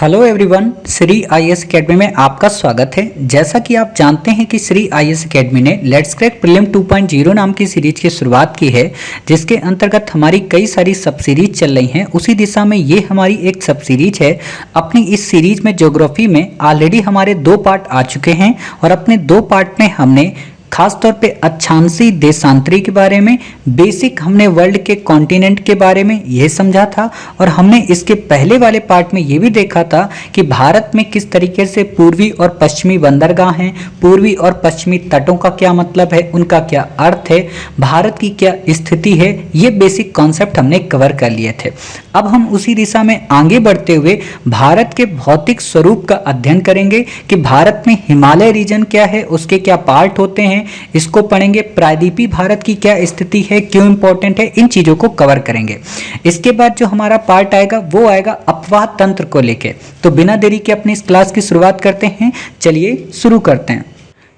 Hello everyone, Shri IAS academy में आपका स्वागत है। जैसा कि आप जानते हैं कि श्री आईएएस एकेडमी ने लेट्स क्रैक प्रीलिम 2.0 नाम की सीरीज की शुरुआत की है, जिसके अंतर्गत हमारी कई सारी सब सीरीज चल रही हैं। उसी दिशा में ये हमारी एक सब सीरीज है। अपनी इस सीरीज में ज्योग्राफी में ऑलरेडी हमारे 2 पार्ट आ चुके हैं और अपने 2 पार्ट में हमने खास तौर पे अक्षांशी देशांतरी के बारे में, बेसिक हमने वर्ल्ड के कॉन्टिनेंट के बारे में यह समझा था और हमने इसके पहले वाले पार्ट में ये भी देखा था कि भारत में किस तरीके से पूर्वी और पश्चिमी बंदरगाह हैं, पूर्वी और पश्चिमी तटों का क्या मतलब है, उनका क्या अर्थ है, भारत की क्या स्थिति है। ये बेसिक कॉन्सेप्ट हमने कवर कर लिए थे। अब हम उसी दिशा में आगे बढ़ते हुए भारत के भौतिक स्वरूप का अध्ययन करेंगे कि भारत में हिमालय रीजन क्या है, उसके क्या पार्ट होते हैं, इसको पढ़ेंगे। प्रायद्वीपीय भारत की क्या स्थिति है, क्यों इंपॉर्टेंट है, इन चीजों को कवर करेंगे। इसके बाद जो हमारा पार्ट आएगा वो आएगा अपवाह तंत्र को लेके। तो बिना देरी के अपनी इस क्लास की शुरुआत करते हैं। चलिए शुरू करते हैं।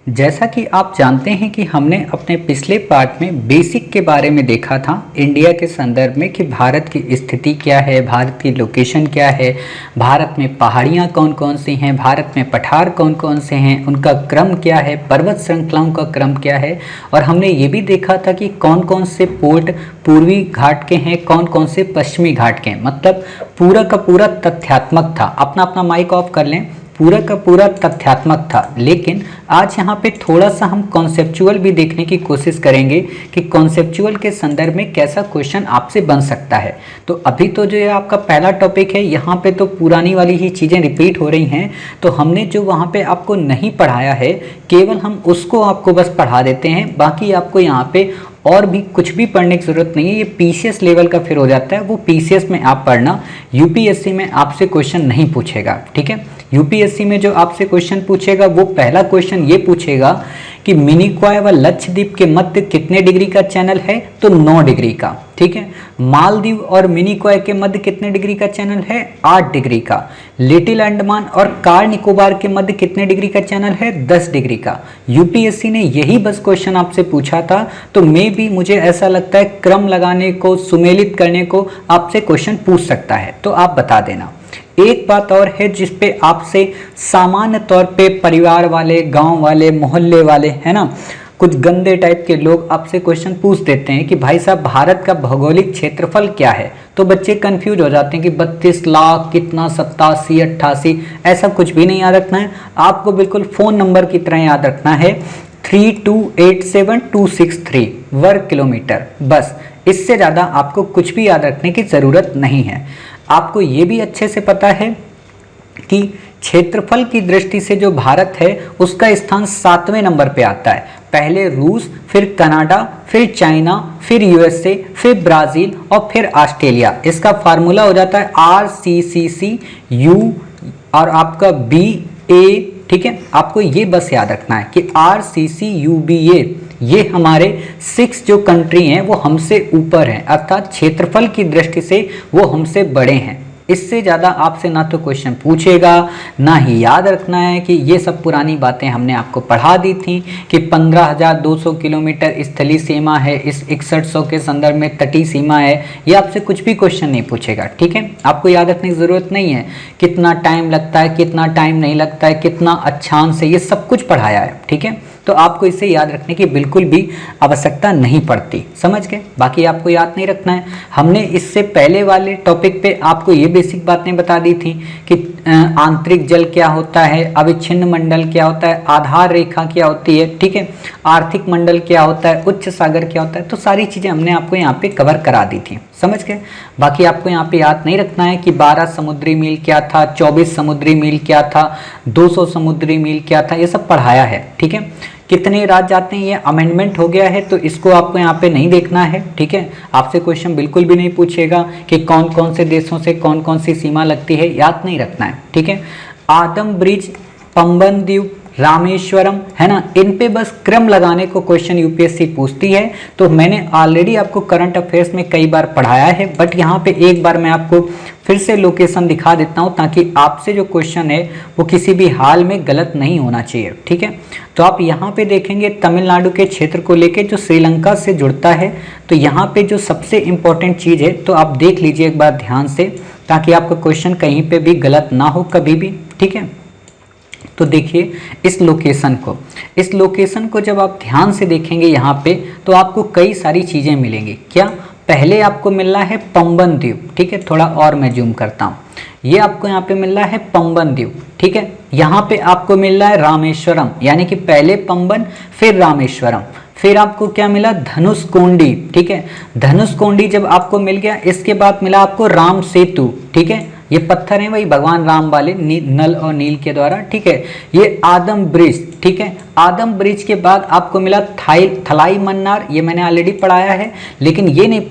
जैसा कि आप जानते हैं कि हमने अपने पिछले पार्ट में बेसिक के बारे में देखा था, इंडिया के संदर्भ में कि भारत की स्थिति क्या है, भारत की लोकेशन क्या है, भारत में पहाड़ियाँ कौन कौन सी हैं, भारत में पठार कौन कौन से हैं, उनका क्रम क्या है, पर्वत श्रृंखलाओं का क्रम क्या है। और हमने ये भी देखा था कि कौन कौन से पोर्ट पूर्वी घाट के हैं, कौन कौन से पश्चिमी घाट के हैं। मतलब पूरा का पूरा तथ्यात्मक था। अपना अपना माइक ऑफ कर लें। पूरा का पूरा तथ्यात्मक था। लेकिन आज यहाँ पे थोड़ा सा हम कॉन्सेप्चुअल भी देखने की कोशिश करेंगे कि कॉन्सेप्चुअल के संदर्भ में कैसा क्वेश्चन आपसे बन सकता है। तो अभी तो जो है आपका पहला टॉपिक है, यहाँ पे तो पुरानी वाली ही चीज़ें रिपीट हो रही हैं। तो हमने जो वहाँ पे आपको नहीं पढ़ाया है, केवल हम उसको आपको बस पढ़ा देते हैं। बाकी आपको यहाँ पे और भी कुछ भी पढ़ने की ज़रूरत नहीं है। ये पीसीएस लेवल का फिर हो जाता है, वो पीसीएस में आप पढ़ना। यूपीएससी में आपसे क्वेश्चन नहीं पूछेगा, ठीक है। यूपीएससी में जो आपसे क्वेश्चन पूछेगा वो पहला क्वेश्चन ये पूछेगा कि मिनिकॉय व लक्षद्वीप के मध्य कितने डिग्री का चैनल है, तो 9 डिग्री का, ठीक है। मालदीव और मिनिकॉय के मध्य कितने डिग्री का चैनल है, 8 डिग्री का। लिटिल अंडमान और कार निकोबार के मध्य कितने डिग्री का चैनल है, 10 डिग्री का। यूपीएससी ने यही बस क्वेश्चन आपसे पूछा था। तो मुझे ऐसा लगता है क्रम लगाने को, सुमेलित करने को आपसे क्वेश्चन पूछ सकता है, तो आप बता देना। एक बात और है जिस पे आपसे सामान्य तौर पे परिवार वाले, गांव वाले, मोहल्ले वाले, है ना, कुछ गंदे टाइप के लोग आपसे क्वेश्चन पूछ देते हैं कि भाई साहब भारत का भौगोलिक क्षेत्रफल क्या है। तो बच्चे कंफ्यूज हो जाते हैं कि 32 लाख कितना, 87, 88, ऐसा कुछ भी नहीं याद रखना है। आपको बिल्कुल फ़ोन नंबर की तरह याद रखना है 3287263 वर्ग किलोमीटर। बस, इससे ज़्यादा आपको कुछ भी याद रखने की ज़रूरत नहीं है। आपको ये भी अच्छे से पता है कि क्षेत्रफल की दृष्टि से जो भारत है उसका स्थान 7वें नंबर पे आता है। पहले रूस, फिर कनाडा, फिर चाइना, फिर यूएसए, फिर ब्राज़ील और फिर ऑस्ट्रेलिया। इसका फार्मूला हो जाता है RCCCU और आपका BA, ठीक है। आपको ये बस याद रखना है कि RCCUBA ये हमारे 6 जो कंट्री हैं वो हमसे ऊपर हैं, अर्थात क्षेत्रफल की दृष्टि से वो हमसे बड़े हैं। इससे ज़्यादा आपसे ना तो क्वेश्चन पूछेगा, ना ही याद रखना है कि ये सब पुरानी बातें हमने आपको पढ़ा दी थी कि 15,200 किलोमीटर स्थलीय सीमा है, इस 6100 के संदर्भ में तटीय सीमा है। ये आपसे कुछ भी क्वेश्चन नहीं पूछेगा, ठीक है। आपको याद रखने की ज़रूरत नहीं है कितना टाइम लगता है, कितना टाइम नहीं लगता है, कितना अक्षांश है, ये सब कुछ पढ़ाया है, ठीक है। तो आपको इसे याद रखने की बिल्कुल भी आवश्यकता नहीं पड़ती, समझ गए। बाकी आपको याद नहीं रखना है। हमने इससे पहले वाले टॉपिक पे आपको ये बेसिक बातें बता दी थी कि आंतरिक जल क्या होता है, अविच्छिन्न मंडल क्या होता है, आधार रेखा क्या होती है, ठीक है, आर्थिक मंडल क्या होता है, उच्च सागर क्या होता है। तो सारी चीज़ें हमने आपको यहाँ पे कवर करा दी थी, समझ गए। बाकी आपको यहाँ पे याद नहीं रखना है कि 12 समुद्री मील क्या था, 24 समुद्री मील क्या था, 200 समुद्री मील क्या था, ये सब पढ़ाया है, ठीक है। कितने राज्य आते हैं ये अमेंडमेंट हो गया है, तो इसको आपको यहाँ पे नहीं देखना है, ठीक है। आपसे क्वेश्चन बिल्कुल भी नहीं पूछेगा कि कौन कौन से देशों से कौन कौन सी सीमा लगती है, याद नहीं रखना है, ठीक है। आदम ब्रिज, पंबन द्वीप, रामेश्वरम, है ना, इन पे बस क्रम लगाने को क्वेश्चन यूपीएससी पूछती है। तो मैंने ऑलरेडी आपको करंट अफेयर्स में कई बार पढ़ाया है, बट यहाँ पे एक बार मैं आपको फिर से लोकेशन दिखा देता हूँ ताकि आपसे जो क्वेश्चन है वो किसी भी हाल में गलत नहीं होना चाहिए, ठीक है। तो आप यहाँ पे देखेंगे तमिलनाडु के क्षेत्र को लेके जो श्रीलंका से जुड़ता है। तो यहाँ पे जो सबसे इम्पोर्टेंट चीज़ है तो आप देख लीजिए एक बार ध्यान से, ताकि आपका क्वेश्चन कहीं पे भी गलत ना हो कभी भी, ठीक है। तो देखिए इस लोकेशन को जब आप ध्यान से देखेंगे यहाँ पे तो आपको कई सारी चीज़ें मिलेंगी। क्या, पहले आपको मिल रहा है पंबन द्वीप, ठीक है, थोड़ा और मैं जूम करता हूँ। ये आपको यहाँ पे मिल रहा है पंबन द्वीप, ठीक है। यहाँ पे आपको मिल रहा है रामेश्वरम, यानी कि पहले पंबन फिर रामेश्वरम। फिर आपको क्या मिला, धनुषकोडी, ठीक है। धनुषकोडी जब आपको मिल गया, इसके बाद मिला आपको राम सेतु, ठीक है। ये पत्थर हैं वही भगवान राम वाले नल और नील के द्वारा, ठीक है। ये आदम ब्रिज, ठीक है। आदम ब्रिज के बाद आपको मिला थलाई मन्नार, ये मैंने ऑलरेडी पढ़ाया है, लेकिन ये नहीं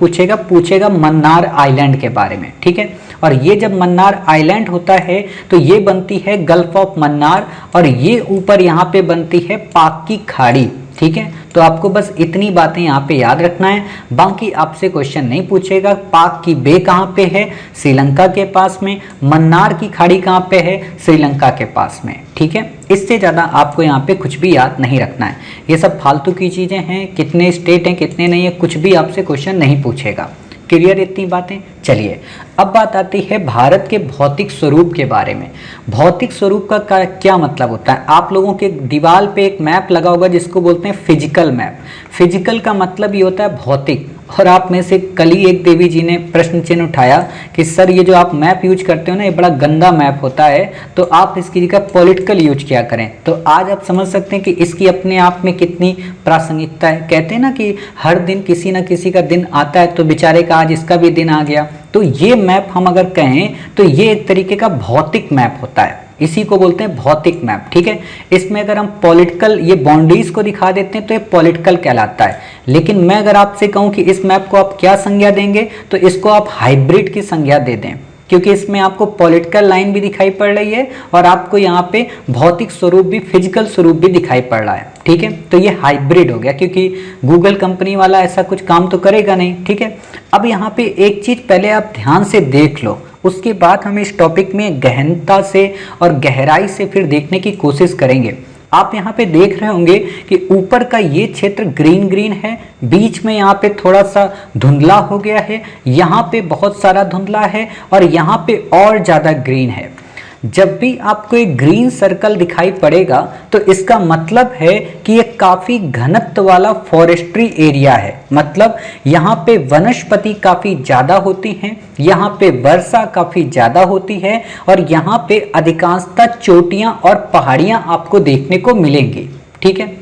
पूछेगा मन्नार आइलैंड के बारे में, ठीक है। और ये जब मन्नार आइलैंड होता है तो ये बनती है गल्फ ऑफ मन्नार, और ये ऊपर यहाँ पे बनती है पाक की खाड़ी, ठीक है। तो आपको बस इतनी बातें यहाँ पे याद रखना है, बाकी आपसे क्वेश्चन नहीं पूछेगा। पाक की बे कहाँ पे है, श्रीलंका के पास में। मन्नार की खाड़ी कहाँ पे है, श्रीलंका के पास में, ठीक है। इससे ज़्यादा आपको यहाँ पे कुछ भी याद नहीं रखना है, ये सब फालतू की चीज़ें हैं। कितने स्टेट हैं कितने नहीं है कुछ भी आपसे क्वेश्चन नहीं पूछेगा। क्लियर इतनी बातें। चलिए अब बात आती है भारत के भौतिक स्वरूप के बारे में। भौतिक स्वरूप का क्या मतलब होता है, आप लोगों के दीवार पे एक मैप लगा होगा जिसको बोलते हैं फिजिकल मैप। फिजिकल का मतलब ये होता है भौतिक। और आप में से कल ही एक देवी जी ने प्रश्न चिन्ह उठाया कि सर ये जो आप मैप यूज करते हो ना, ये बड़ा गंदा मैप होता है, तो आप इसकी जगह पॉलिटिकल यूज किया करें। तो आज आप समझ सकते हैं कि इसकी अपने आप में कितनी प्रासंगिकता है। कहते हैं ना कि हर दिन किसी न किसी का दिन आता है, तो बेचारे का आज इसका भी दिन आ गया। तो ये मैप हम अगर कहें तो ये एक तरीके का भौतिक मैप होता है, इसी को बोलते हैं भौतिक मैप, ठीक है। इसमें अगर हम पॉलिटिकल ये बाउंड्रीज को दिखा देते हैं तो ये पॉलिटिकल कहलाता है। लेकिन मैं अगर आपसे कहूं कि इस मैप को आप क्या संज्ञा देंगे, तो इसको आप हाइब्रिड की संज्ञा दे दें, क्योंकि इसमें आपको पॉलिटिकल लाइन भी दिखाई पड़ रही है और आपको यहाँ पे भौतिक स्वरूप भी, फिजिकल स्वरूप भी दिखाई पड़ रहा है, ठीक है। तो ये हाइब्रिड हो गया, क्योंकि गूगल कंपनी वाला ऐसा कुछ काम तो करेगा नहीं, ठीक है। अब यहाँ पे एक चीज पहले आप ध्यान से देख लो, उसके बाद हम इस टॉपिक में गहनता से और गहराई से फिर देखने की कोशिश करेंगे। आप यहाँ पे देख रहे होंगे कि ऊपर का ये क्षेत्र ग्रीन ग्रीन है, बीच में यहाँ पे थोड़ा सा धुंधला हो गया है, यहाँ पे बहुत सारा धुंधला है और यहाँ पे और ज़्यादा ग्रीन है। जब भी आपको एक ग्रीन सर्कल दिखाई पड़ेगा तो इसका मतलब है कि ये काफ़ी घनत्व वाला फॉरेस्ट्री एरिया है, मतलब यहाँ पे वनस्पति काफ़ी ज़्यादा होती हैं, यहाँ पे वर्षा काफ़ी ज़्यादा होती है और यहाँ पे अधिकांशतः चोटियाँ और पहाड़ियाँ आपको देखने को मिलेंगी, ठीक है।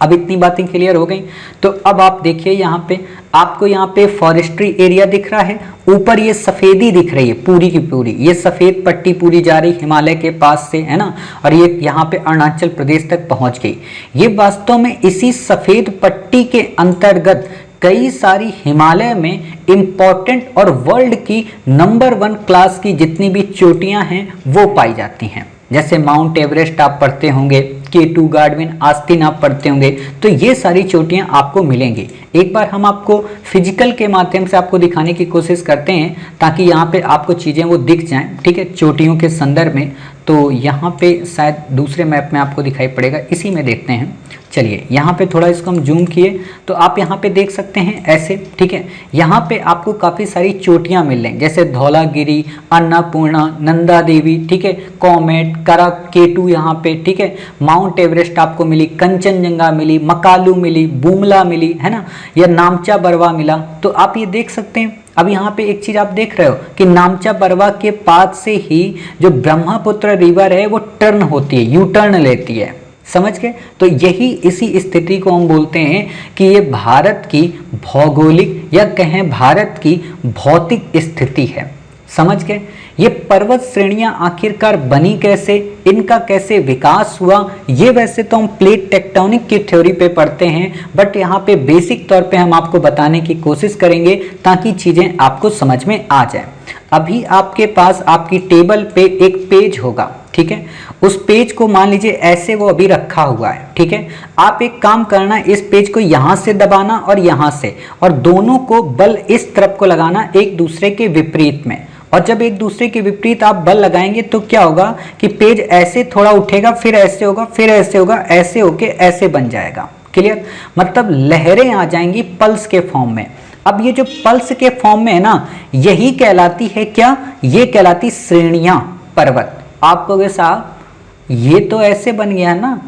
अब इतनी बातें क्लियर हो गई। तो अब आप देखिए यहाँ पे आपको यहाँ पे फॉरेस्ट्री एरिया दिख रहा है, ऊपर ये सफ़ेदी दिख रही है पूरी की पूरी, ये सफ़ेद पट्टी पूरी जा रही हिमालय के पास से, है ना, और ये यहाँ पे अरुणाचल प्रदेश तक पहुँच गई। ये वास्तव में इसी सफ़ेद पट्टी के अंतर्गत कई सारी हिमालय में इम्पॉर्टेंट और वर्ल्ड की नंबर 1 क्लास की जितनी भी चोटियाँ हैं वो पाई जाती हैं। जैसे माउंट एवरेस्ट आप पढ़ते होंगे, K2 गार्डविन आस्तीन आप पढ़ते होंगे, तो ये सारी चोटियां आपको मिलेंगी। एक बार हम आपको फिजिकल के माध्यम से आपको दिखाने की कोशिश करते हैं ताकि यहाँ पे आपको चीज़ें वो दिख जाएं, ठीक है, चोटियों के संदर्भ में। तो यहाँ पे शायद दूसरे मैप में आपको दिखाई पड़ेगा, इसी में देखते हैं। चलिए यहाँ पे थोड़ा इसको हम जूम किए तो आप यहाँ पे देख सकते हैं ऐसे, ठीक है। यहाँ पे आपको काफ़ी सारी चोटियाँ मिल रही, जैसे धौलागिरी, अन्नपूर्णा, नंदा देवी, ठीक है, कॉमेट, करक, K2 यहाँ पे, ठीक है, माउंट एवरेस्ट आपको मिली, कंचनजंगा मिली, मकालू मिली, बुमला मिली, है ना, या नामचा बरवा मिला। तो आप ये देख सकते हैं। अब यहाँ पे एक चीज आप देख रहे हो कि नामचा बरवा के पास से ही जो ब्रह्मपुत्र रिवर है वो टर्न होती है, यू टर्न लेती है, समझ गए। तो यही इसी स्थिति को हम बोलते हैं कि ये भारत की भौगोलिक या कहें भारत की भौतिक स्थिति है, समझ गए। ये पर्वत श्रेणियां आखिरकार बनी कैसे, इनका कैसे विकास हुआ, ये वैसे तो हम प्लेट टेक्टोनिक की थ्योरी पे पढ़ते हैं, बट यहाँ पे बेसिक तौर पे हम आपको बताने की कोशिश करेंगे ताकि चीजें आपको समझ में आ जाए। अभी आपके पास आपकी टेबल पे एक पेज होगा, ठीक है, उस पेज को मान लीजिए ऐसे वो अभी रखा हुआ है, ठीक है। आप एक काम करना, इस पेज को यहाँ से दबाना और यहाँ से, और दोनों को बल इस तरफ को लगाना एक दूसरे के विपरीत में। और जब एक दूसरे के विपरीत आप बल लगाएंगे तो क्या होगा कि पेज ऐसे थोड़ा उठेगा, फिर ऐसे होगा, फिर ऐसे होगा, ऐसे होके ऐसे बन जाएगा। क्लियर, मतलब लहरें आ जाएंगी पल्स के फॉर्म में। अब ये जो पल्स के फॉर्म में है ना, यही कहलाती है क्या, ये कहलाती श्रेणियां पर्वत। आप कहोगे साहब ये तो ऐसे बन गया ना,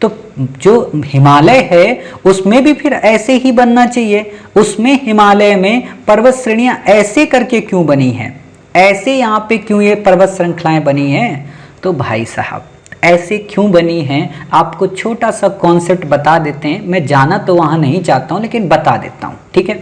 तो जो हिमालय है उसमें भी फिर ऐसे ही बनना चाहिए। उसमें हिमालय में पर्वत श्रेणियां ऐसे करके क्यों बनी हैं, ऐसे यहाँ पे क्यों ये पर्वत श्रृंखलाएं बनी हैं? तो भाई साहब ऐसे क्यों बनी हैं, आपको छोटा सा कॉन्सेप्ट बता देते हैं। मैं जाना तो वहां नहीं चाहता हूं, लेकिन बता देता हूं, ठीक है।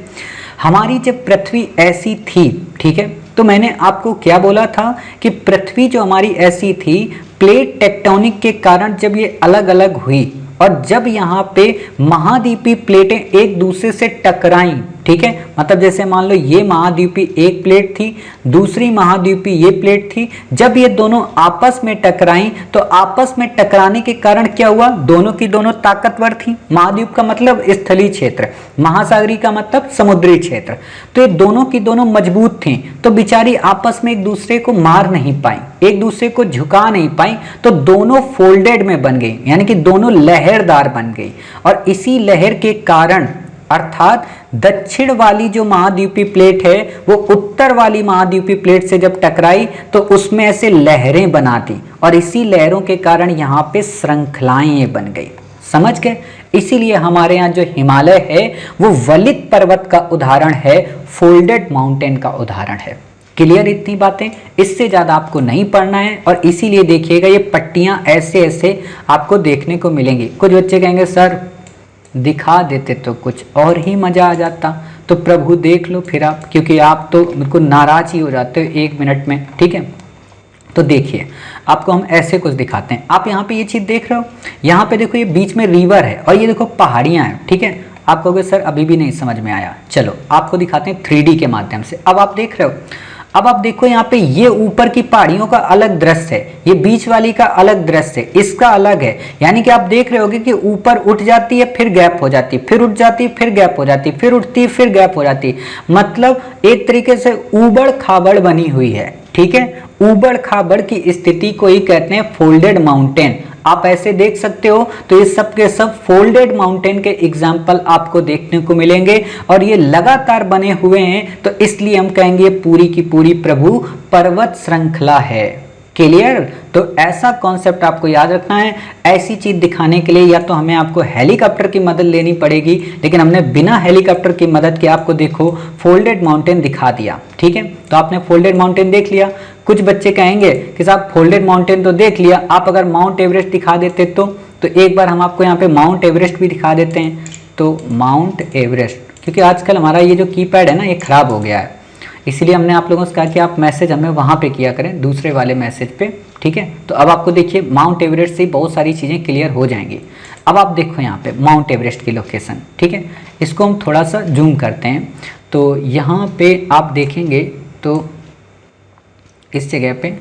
हमारी जब पृथ्वी ऐसी थी, ठीक है, तो मैंने आपको क्या बोला था कि पृथ्वी जो हमारी ऐसी थी, प्लेट टेक्टोनिक के कारण जब ये अलग अलग हुई और जब यहाँ पे महाद्वीपीय प्लेटें एक दूसरे से टकराई, ठीक है, मतलब जैसे मान लो ये महाद्वीपीय एक प्लेट थी, दूसरी महाद्वीपीय ये प्लेट थी, जब ये दोनों आपस में टकराई तो आपस में टकराने के कारण क्या हुआ, दोनों की दोनों ताकतवर थी। महाद्वीप का मतलब स्थलीय क्षेत्र, महासागरी का मतलब समुद्री क्षेत्र, तो ये दोनों की दोनों मजबूत थी, तो बेचारी आपस में एक दूसरे को मार नहीं पाई, एक दूसरे को झुका नहीं पाई, तो दोनों फोल्डेड में बन गई, यानी कि दोनों लहरदार बन गई। और इसी लहर के कारण अर्थात दक्षिण वाली जो महाद्वीपीय प्लेट है वो उत्तर वाली महाद्वीपीय प्लेट से जब टकराई तो उसमें ऐसे लहरें बना दी, और इसी लहरों के कारण यहाँ पे श्रृंखलाएं बन गई। समझ गए? इसीलिए हमारे यहाँ जो हिमालय है वो वलित पर्वत का उदाहरण है, फोल्डेड माउंटेन का उदाहरण है। क्लियर इतनी बातें? इससे ज्यादा आपको नहीं पढ़ना है, और इसीलिए देखिएगा ये पट्टियां ऐसे ऐसे आपको देखने को मिलेंगी। कुछ बच्चे कहेंगे सर दिखा देते तो कुछ और ही मजा आ जाता, तो प्रभु देख लो फिर आप, क्योंकि आप तो बिल्कुल नाराज ही हो जाते हो 1 मिनट में, ठीक है। तो देखिए आपको हम ऐसे कुछ दिखाते हैं। आप यहाँ पे ये चीज देख रहे हो, यहाँ पे देखो ये बीच में रिवर है और ये देखो पहाड़ियां हैं, ठीक है। आप कहोगे सर अभी भी नहीं समझ में आया, चलो आपको दिखाते हैं 3D के माध्यम से। अब आप देख रहे हो, अब आप देखो यहाँ पे ये ऊपर की पहाड़ियों का अलग दृश्य है, ये बीच वाली का अलग दृश्य है, इसका अलग है। यानी कि आप देख रहे होगे कि ऊपर उठ जाती है फिर गैप हो जाती है, फिर उठ जाती है फिर गैप हो जाती है, फिर उठती है फिर गैप हो जाती है, मतलब एक तरीके से ऊबड़ खाबड़ बनी हुई है, ठीक है। ऊबड़ खाबड़ की स्थिति को ही कहते हैं फोल्डेड माउंटेन। आप ऐसे देख सकते हो, तो ये सब के सब फोल्डेड माउंटेन के एग्जाम्पल आपको देखने को मिलेंगे, और ये लगातार बने हुए हैं, तो इसलिए हम कहेंगे पूरी की पूरी प्रभु पर्वत श्रृंखला है। क्लियर? तो ऐसा कॉन्सेप्ट आपको याद रखना है। ऐसी चीज दिखाने के लिए या तो हमें आपको हेलीकॉप्टर की मदद लेनी पड़ेगी, लेकिन हमने बिना हेलीकॉप्टर की मदद के आपको देखो फोल्डेड माउंटेन दिखा दिया, ठीक है। तो आपने फोल्डेड माउंटेन देख लिया। कुछ बच्चे कहेंगे कि साहब फोल्डेड माउंटेन तो देख लिया, आप अगर माउंट एवरेस्ट दिखा देते तो एक बार हम आपको यहाँ पे माउंट एवरेस्ट भी दिखा देते हैं। तो माउंट एवरेस्ट, क्योंकि आजकल हमारा ये जो कीपैड है ना ये खराब हो गया है, इसलिए हमने आप लोगों से कहा कि आप मैसेज हमें वहाँ पे किया करें, दूसरे वाले मैसेज पे, ठीक है। तो अब आपको देखिए माउंट एवरेस्ट से बहुत सारी चीज़ें क्लियर हो जाएंगी। अब आप देखो यहाँ पे माउंट एवरेस्ट की लोकेशन, ठीक है। इसको हम थोड़ा सा जूम करते हैं, तो यहाँ पे आप देखेंगे तो इस जगह पे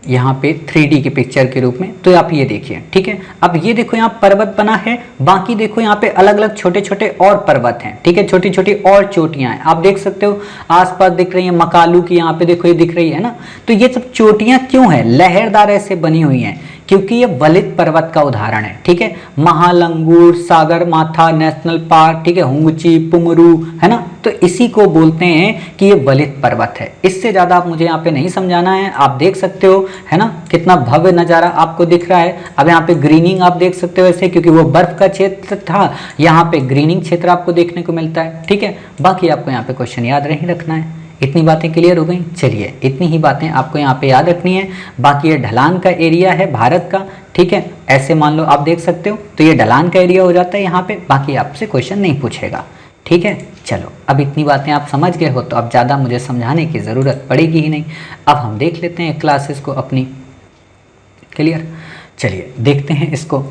यहाँ पे 3D की पिक्चर के रूप में, तो आप ये देखिए, ठीक है। अब ये देखो यहाँ पर्वत बना है, बाकी देखो यहाँ पे अलग अलग छोटे छोटे और पर्वत हैं, ठीक है, छोटी छोटी और चोटियां हैं, आप देख सकते हो आसपास दिख रही है मकालू की, यहाँ पे देखो ये दिख रही है ना। तो ये सब चोटियां क्यों है, लहरदार ऐसे बनी हुई हैं, क्योंकि ये वलित पर्वत का उदाहरण है, ठीक है। महालंगूर, सागर माथा नेशनल पार्क, ठीक है, हुंगची, पुमरू, है ना, तो इसी को बोलते हैं कि ये वलित पर्वत है। इससे ज्यादा आप मुझे यहाँ पे नहीं समझाना है, आप देख सकते हो, है ना, कितना भव्य नजारा आपको दिख रहा है। अब यहाँ पे ग्रीनिंग आप देख सकते हो ऐसे, क्योंकि वो बर्फ का क्षेत्र था, यहाँ पे ग्रीनिंग क्षेत्र आपको देखने को मिलता है, ठीक है। बाकी आपको यहाँ पे क्वेश्चन याद नहीं रखना है। इतनी बातें क्लियर हो गई? चलिए इतनी ही बातें आपको यहाँ पे याद रखनी है। बाकी ये ढलान का एरिया है भारत का, ठीक है, ऐसे मान लो आप देख सकते हो, तो ये ढलान का एरिया हो जाता है यहाँ पे, बाकी आपसे क्वेश्चन नहीं पूछेगा, ठीक है। चलो अब इतनी बातें आप समझ गए हो, तो अब ज़्यादा मुझे समझाने की ज़रूरत पड़ेगी ही नहीं। अब हम देख लेते हैं क्लासेस को अपनी। क्लियर? चलिए देखते हैं इसको।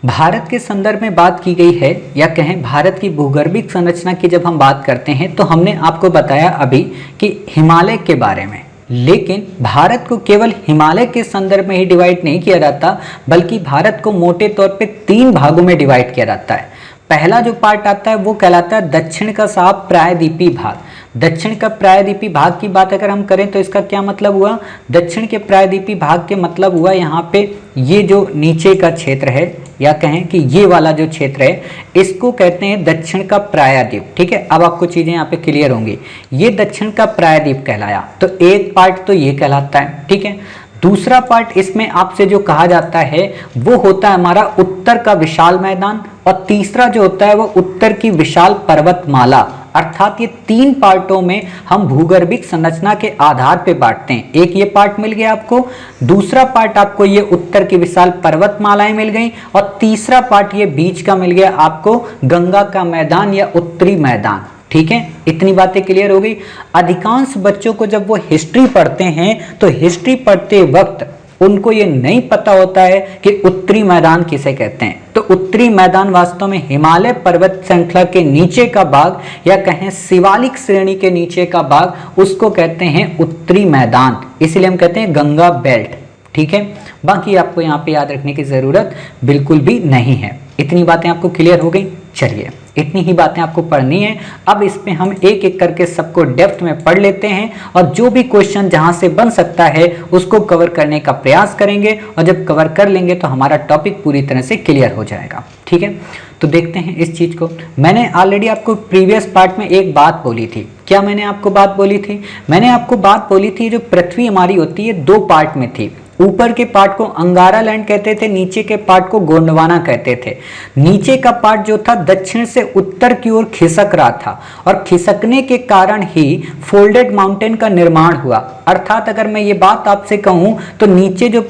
भारत के संदर्भ में बात की गई है, या कहें भारत की भूगर्भिक संरचना की जब हम बात करते हैं, तो हमने आपको बताया अभी कि हिमालय के बारे में, लेकिन भारत को केवल हिमालय के संदर्भ में ही डिवाइड नहीं किया जाता, बल्कि भारत को मोटे तौर पे 3 भागों में डिवाइड किया जाता है। पहला जो पार्ट आता है वो कहलाता है दक्षिण का साफ प्रायद्वीपीय भाग। दक्षिण का प्रायद्वीपीय भाग की बात अगर हम करें तो इसका क्या मतलब हुआ, दक्षिण के प्रायद्वीपीय भाग के मतलब हुआ यहाँ पे ये जो नीचे का क्षेत्र है, या कहें कि ये वाला जो क्षेत्र है इसको कहते हैं दक्षिण का प्रायद्वीप। ठीक है, अब आपको चीजें यहाँ पे क्लियर होंगी। ये दक्षिण का प्रायद्वीप कहलाया, तो एक पार्ट तो ये कहलाता है। ठीक है, दूसरा पार्ट इसमें आपसे जो कहा जाता है वो होता है हमारा उत्तर का विशाल मैदान, और तीसरा जो होता है वो उत्तर की विशाल पर्वतमाला। अर्थात ये तीन पार्टों में हम भूगर्भिक संरचना के आधार पे बांटते हैं। एक ये पार्ट मिल गया आपको, दूसरा पार्ट आपको ये उत्तर की विशाल पर्वतमालाएं मिल गई, और तीसरा पार्ट ये बीच का मिल गया आपको गंगा का मैदान या उत्तरी मैदान। ठीक है, इतनी बातें क्लियर हो गई। अधिकांश बच्चों को जब वो हिस्ट्री पढ़ते हैं तो हिस्ट्री पढ़ते वक्त उनको ये नहीं पता होता है कि उत्तरी मैदान किसे कहते हैं। तो उत्तरी मैदान वास्तव में हिमालय पर्वत श्रृंखला के नीचे का भाग, या कहें शिवालिक श्रेणी के नीचे का भाग, उसको कहते हैं उत्तरी मैदान। इसलिए हम कहते हैं गंगा बेल्ट। ठीक है, बाकी आपको यहाँ पे याद रखने की जरूरत बिल्कुल भी नहीं है। इतनी बातें आपको क्लियर हो गई। चलिए, इतनी ही बातें आपको पढ़नी है। अब इस पे हम एक एक करके सबको डेप्थ में पढ़ लेते हैं, और जो भी क्वेश्चन जहां से बन सकता है उसको कवर करने का प्रयास करेंगे, और जब कवर कर लेंगे तो हमारा टॉपिक पूरी तरह से क्लियर हो जाएगा। ठीक है, तो देखते हैं इस चीज को। मैंने ऑलरेडी आपको प्रीवियस पार्ट में एक बात बोली थी। क्या मैंने आपको बात बोली थी? मैंने आपको बात बोली थी जो पृथ्वी हमारी होती है दो पार्ट में थी। ऊपर के पार्ट को अंगारा लैंड कहते थे, नीचे के पार्ट को गोंडवाना कहते थे। नीचे का पार्ट जो था दक्षिण से उत्तर की ओर खिसक रहा था, और खिसकने के कारण ही फोल्डेड माउंटेन का निर्माण हुआ। अर्थात अगर मैं ये बात आपसे कहूं तो नीचे जो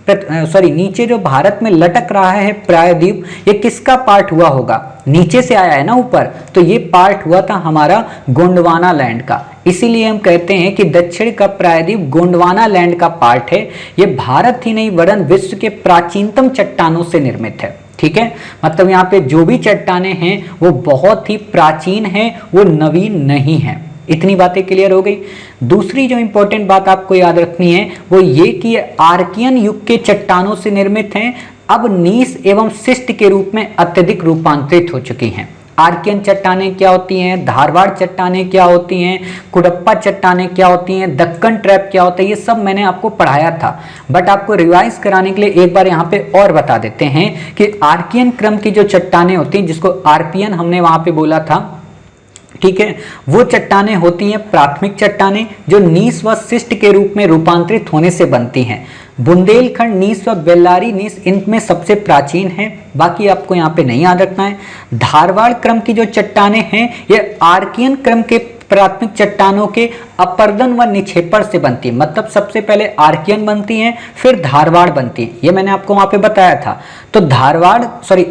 नीचे जो भारत में लटक रहा है प्रायद्वीप, ये किसका पार्ट हुआ होगा? नीचे से आया है ना ऊपर, तो ये पार्ट हुआ था हमारा गोंडवाना लैंड का। इसीलिए हम कहते हैं कि दक्षिण का प्रायद्वीप गोंडवाना लैंड का पार्ट है। ये भारत ही नहीं वरन विश्व के प्राचीनतम चट्टानों से निर्मित है। ठीक है, मतलब यहाँ पे जो भी चट्टानें हैं वो बहुत ही प्राचीन हैं, वो नवीन नहीं है। इतनी बातें क्लियर हो गई। दूसरी जो इंपॉर्टेंट बात आपको याद रखनी है वो ये कि आर्कियन युग के चट्टानों से निर्मित हैं, अब नीस एवं शिष्ट के रूप में अत्यधिक रूपांतरित हो चुकी हैं। आर्कियन चट्टानें क्या होती हैं, धारवाड़ चट्टानें क्या होती हैं, कुडप्पा चट्टानें क्या होती हैं, दक्कन ट्रैप क्या होता है, ये सब मैंने आपको पढ़ाया था। बट आपको रिवाइज कराने के लिए एक बार यहाँ पे और बता देते हैं कि आर्कियन क्रम की जो चट्टानें होती हैं, जिसको आरपीएन हमने वहां पे बोला था, ठीक है, वो चट्टानें होती हैं प्राथमिक चट्टानें जो नीस व शिष्ट के रूप में रूपांतरित होने से बनती हैं। बुंदेलखंड नीस व बेल्लारी नीस इनमें सबसे प्राचीन है, बाकी आपको यहाँ पे नहीं याद रखना है। धारवाड़ क्रम की जो चट्टानें हैं ये आर्कियन क्रम के प्राथमिक चट्टानों के अपर्दन व निक्षेपण से बनती है। मतलब सबसे पहले आर्कियन बनती हैं, फिर धारवाड़ बनती है। ये मैंने आपको वहां पे बताया था। तो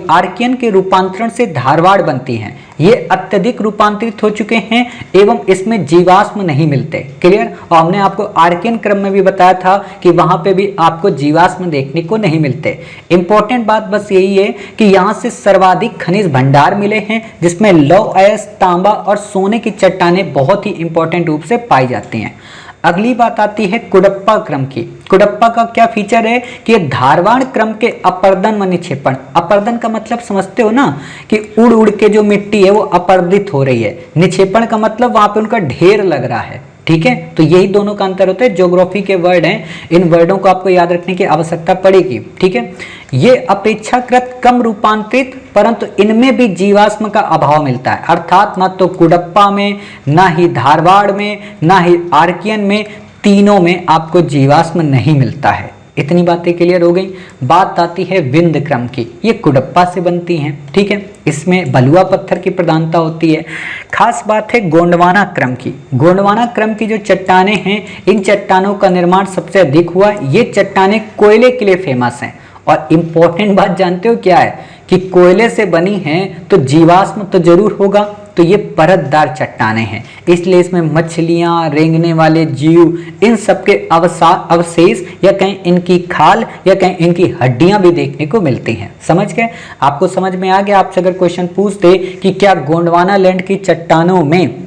आर्कियन के रूपांतरण से धारवाड़ बनती हैं। ये अत्यधिक रूपांतरित हो चुके हैं एवं इसमें जीवाश्म नहीं मिलते। क्लियर? और हमने आपको आर्कियन क्रम में भी बताया था कि वहां पे भी आपको जीवाश्म देखने को नहीं मिलते। इंपॉर्टेंट बात बस यही है कि यहाँ से सर्वाधिक खनिज भंडार मिले हैं, जिसमें लौह अयस्क, तांबा और सोने की चट्टानें बहुत ही इंपॉर्टेंट रूप से पाई जाती हैं। अगली बात आती है कुडप्पा क्रम की। कुडप्पा का क्या फीचर है कि ये धारवाड़ क्रम के अपर्दन व निक्षेपण। अपर्दन का मतलब समझते हो ना कि उड़ उड़ के जो मिट्टी है वो अपर्दित हो रही है। निक्षेपण का मतलब वहां पे उनका ढेर लग रहा है। ठीक है, तो यही दोनों का अंतर होता है। ज्योग्राफी के वर्ड हैं, इन वर्डों को आपको याद रखने की आवश्यकता पड़ेगी। ठीक है, ये अपेक्षाकृत कम रूपांतरित, परंतु इनमें भी जीवाश्म का अभाव मिलता है। अर्थात ना तो कुडप्पा में, ना ही धारवाड़ में, ना ही आर्कियन में, तीनों में आपको जीवाश्म नहीं मिलता है। इतनी बातें क्लियर हो गई। बात आती है विंध्य क्रम की। ये कुडप्पा से बनती हैं। ठीक है, इसमें बलुआ पत्थर की प्रधानता होती है। खास बात है गोंडवाना क्रम की। गोंडवाना क्रम की जो चट्टानें हैं, इन चट्टानों का निर्माण सबसे अधिक हुआ। ये चट्टानें कोयले के लिए फेमस हैं। और इंपॉर्टेंट बात जानते हो क्या है कि कोयले से बनी हैं तो जीवाश्म तो जरूर होगा। तो ये परतदार चट्टानें हैं, इसलिए इसमें मछलियां, रेंगने वाले जीव, इन सब के अवशेष या कहीं इनकी खाल या कहीं इनकी हड्डियां भी देखने को मिलती हैं। समझ गए? आपको समझ में आ गया? आपसे अगर क्वेश्चन पूछते कि क्या गोंडवाना लैंड की चट्टानों में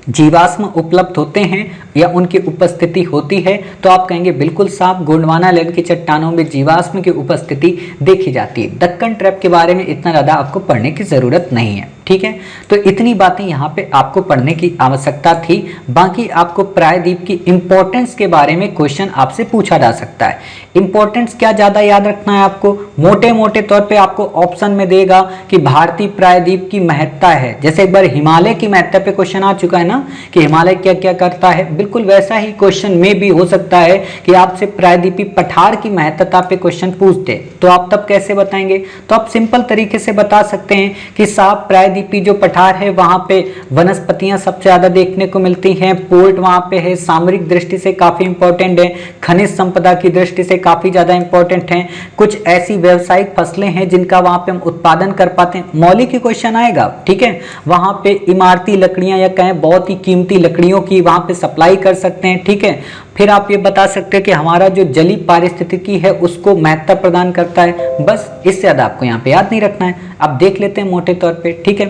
जीवाश्म उपलब्ध होते हैं या उनकी उपस्थिति होती है, तो आप कहेंगे बिल्कुल साफ, गोंडवाना लैंड की चट्टानों में जीवाश्म की उपस्थिति देखी जाती है। दक्कन ट्रैप के बारे में इतना ज़्यादा आपको पढ़ने की ज़रूरत नहीं है। ठीक है, तो इतनी बातें यहाँ पे आपको पढ़ने की आवश्यकता थी। बाकी आपको प्रायद्वीप की इंपॉर्टेंस के बारे में क्वेश्चन आपसे पूछा जा सकता है। इंपॉर्टेंस क्या ज्यादा याद रखना है आपको, मोटे मोटे तौर पे आपको ऑप्शन में देगा कि भारतीय प्रायद्वीप की महत्ता है। जैसे एक बार हिमालय की महत्ता पे क्वेश्चन आ चुका है ना कि हिमालय क्या क्या करता है, बिल्कुल वैसा ही क्वेश्चन में भी हो सकता है कि आपसे प्रायद्वीपीय पठार की महत्ता पे क्वेश्चन पूछते, तो आप तब कैसे बताएंगे? तो आप सिंपल तरीके से बता सकते हैं कि साहब प्रायद्वीपीय जो पठार है वहां पे वनस्पतियां सबसे ज्यादा देखने को मिलती हैं, पोर्ट वहां पे है, सामरिक दृष्टि से काफी इंपॉर्टेंट है, खनिज संपदा की दृष्टि से काफी ज्यादा इंपॉर्टेंट है, कुछ ऐसी व्यावसायिक फसलें हैं जिनका वहां पे हम उत्पादन कर पाते हैं। मौलिक ही क्वेश्चन आएगा, ठीक है। वहां पे इमारती लकड़ियां या कहें बहुत ही कीमती लकड़ियों की वहां पे सप्लाई कर सकते हैं, ठीक है। फिर आप ये बता सकते हैं कि हमारा जो जलीय पारिस्थितिकी है उसको महत्ता प्रदान करता है। बस इससे ज्यादा आपको यहाँ पे याद नहीं रखना है। अब देख लेते हैं मोटे तौर पे, ठीक है।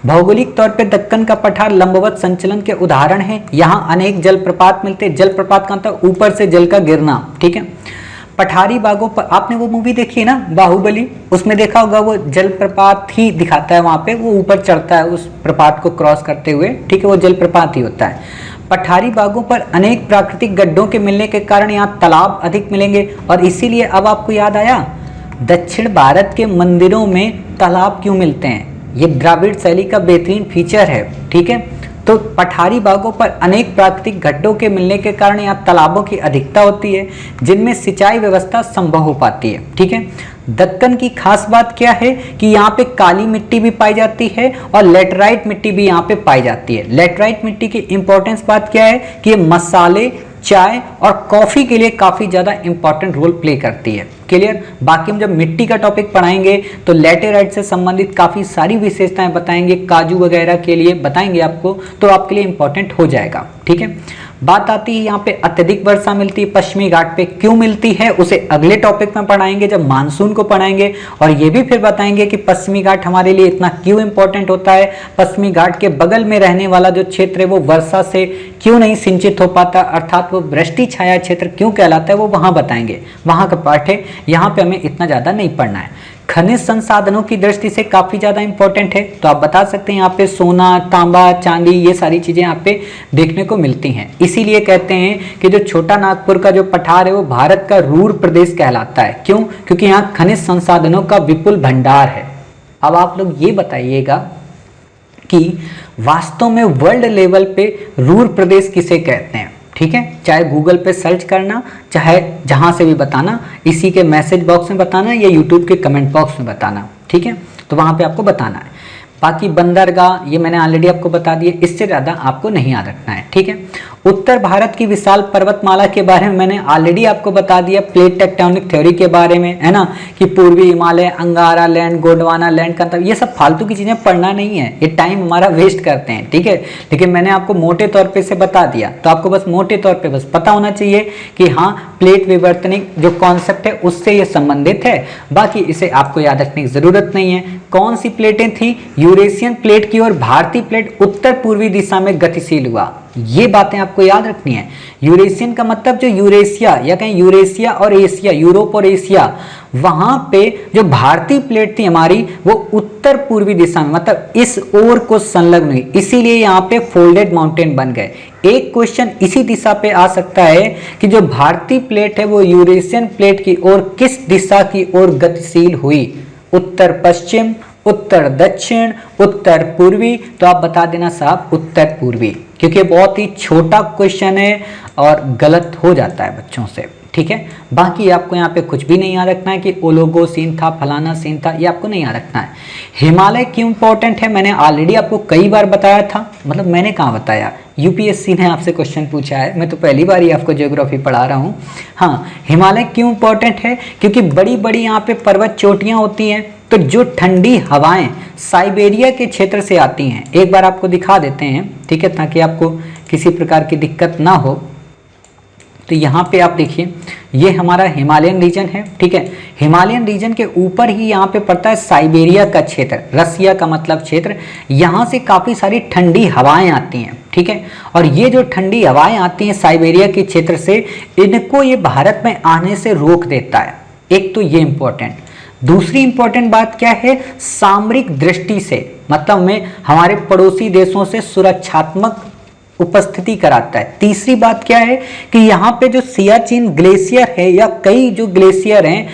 भौगोलिक तौर पे दक्कन का पठार लंबवत संचलन के उदाहरण है। यहाँ अनेक जलप्रपात मिलते हैं। जलप्रपात का मतलब ऊपर से जल का गिरना, ठीक है। पठारी बागों पर आपने वो मूवी देखी है ना बाहुबली, उसमें देखा होगा वो जलप्रपात ही दिखाता है, वहां पे वो ऊपर चढ़ता है उस प्रपात को क्रॉस करते हुए, ठीक है, वो जलप्रपात ही होता है। पठारी बागों पर अनेक प्राकृतिक गड्ढों के मिलने के कारण यहाँ तालाब अधिक मिलेंगे और इसीलिए अब आपको याद आया दक्षिण भारत के मंदिरों में तालाब क्यों मिलते हैं। ये द्राविड़ शैली का बेहतरीन फीचर है, ठीक है। तो पठारी बागों पर अनेक प्राकृतिक गड्ढों के मिलने के कारण यहाँ तालाबों की अधिकता होती है जिनमें सिंचाई व्यवस्था संभव हो पाती है, ठीक है। दक्कन की खास बात क्या है कि यहाँ पे काली मिट्टी भी पाई जाती है और लेटराइट मिट्टी भी यहाँ पे पाई जाती है। लेटराइट मिट्टी की इंपॉर्टेंस बात क्या है कि ये मसाले, चाय और कॉफी के लिए काफी ज्यादा इंपॉर्टेंट रोल प्ले करती है। क्लियर? बाकी हम जब मिट्टी का टॉपिक पढ़ाएंगे तो लेटेराइट से संबंधित काफी सारी विशेषताएं बताएंगे, काजू वगैरह के लिए बताएंगे आपको, तो आपके लिए इंपॉर्टेंट हो जाएगा, ठीक है। बात आती है यहाँ पे अत्यधिक वर्षा मिलती है पश्चिमी घाट पे, क्यों मिलती है उसे अगले टॉपिक में पढ़ाएंगे जब मानसून को पढ़ाएंगे, और ये भी फिर बताएंगे कि पश्चिमी घाट हमारे लिए इतना क्यों इंपॉर्टेंट होता है, पश्चिमी घाट के बगल में रहने वाला जो क्षेत्र है वो वर्षा से क्यों नहीं सिंचित हो पाता, अर्थात वो वृष्टि छाया क्षेत्र क्यों कहलाता है, वो वहां बताएंगे, वहां का पाठ है, यहाँ पे हमें इतना ज्यादा नहीं पढ़ना है। खनिज संसाधनों की दृष्टि से काफी ज्यादा इंपॉर्टेंट है, तो आप बता सकते हैं यहाँ पे सोना, तांबा, चांदी, ये सारी चीजें यहाँ पे देखने को मिलती हैं। इसीलिए कहते हैं कि जो छोटा नागपुर का जो पठार है वो भारत का रूर प्रदेश कहलाता है। क्यों? क्योंकि यहाँ खनिज संसाधनों का विपुल भंडार है। अब आप लोग ये बताइएगा कि वास्तव में वर्ल्ड लेवल पे रूर प्रदेश किसे कहते हैं, ठीक है। चाहे गूगल पे सर्च करना, चाहे जहां से भी बताना, इसी के मैसेज बॉक्स में बताना या यूट्यूब के कमेंट बॉक्स में बताना, ठीक है। तो वहां पे आपको बताना है। बाकी बंदरगाह ये मैंने ऑलरेडी आपको बता दिए, इससे ज़्यादा आपको नहीं याद रखना है, ठीक है। उत्तर भारत की विशाल पर्वतमाला के बारे में मैंने ऑलरेडी आपको बता दिया, प्लेट टेक्टोनिक थ्योरी के बारे में, है ना, कि पूर्वी हिमालय, अंगारा लैंड, गोंडवाना लैंड का, ये सब फालतू की चीज़ें पढ़ना नहीं है, ये टाइम हमारा वेस्ट करते हैं, ठीक है। लेकिन मैंने आपको मोटे तौर पे से बता दिया, तो आपको बस मोटे तौर पे बस पता होना चाहिए कि हाँ प्लेट विवर्तनिक जो कॉन्सेप्ट है उससे ये संबंधित है। बाकी इसे आपको याद रखने की जरूरत नहीं है। कौन सी प्लेटें थी? यूरेशियन प्लेट की और भारतीय प्लेट उत्तर पूर्वी दिशा में गतिशील हुआ, ये बातें आपको याद रखनी है। यूरेशियन का मतलब जो यूरेशिया या कहीं यूरेशिया और एशिया, यूरोप और एशिया, वहां पे जो भारतीय प्लेट थी हमारी वो उत्तर पूर्वी दिशा में, मतलब इस ओर को संलग्न हुई, इसीलिए यहाँ पे फोल्डेड माउंटेन बन गए। एक क्वेश्चन इसी दिशा पे आ सकता है कि जो भारतीय प्लेट है वो यूरेशियन प्लेट की ओर किस दिशा की ओर गतिशील हुई, उत्तर पश्चिम, उत्तर दक्षिण, उत्तर पूर्वी, तो आप बता देना साहब उत्तर पूर्वी, क्योंकि बहुत ही छोटा क्वेश्चन है और गलत हो जाता है बच्चों से, ठीक है। बाकी आपको यहाँ पे कुछ भी नहीं याद रखना है कि ओलोगो सीन था, फलाना सीन था, ये आपको नहीं याद रखना है। हिमालय क्यों इंपॉर्टेंट है मैंने ऑलरेडी आपको कई बार बताया था, मतलब मैंने कहाँ बताया, यूपीएससी ने आपसे क्वेश्चन पूछा है, मैं तो पहली बार ही आपको ज्योग्राफी पढ़ा रहा हूँ। हाँ, हिमालय क्यों इंपॉर्टेंट है? क्योंकि बड़ी बड़ी यहाँ पे पर्वत चोटियाँ होती हैं, तो जो ठंडी हवाएं साइबेरिया के क्षेत्र से आती हैं, एक बार आपको दिखा देते हैं, ठीक है, ताकि आपको किसी प्रकार की दिक्कत ना हो। तो यहाँ पे आप देखिए, ये हमारा हिमालयन रीजन है, ठीक है। हिमालयन रीजन के ऊपर ही यहाँ पे पड़ता है साइबेरिया का क्षेत्र, रसिया का मतलब क्षेत्र, यहाँ से काफ़ी सारी ठंडी हवाएं आती हैं, ठीक है। और ये जो ठंडी हवाएं आती हैं साइबेरिया के क्षेत्र से, इनको ये भारत में आने से रोक देता है। एक तो ये इंपॉर्टेंट। दूसरी इंपॉर्टेंट बात क्या है, सामरिक दृष्टि से, मतलब में हमारे पड़ोसी देशों से सुरक्षात्मक उपस्थिति कराता है। तीसरी बात क्या है कि यहाँ पे जो सियाचिन ग्लेशियर है या कई जो ग्लेशियर हैं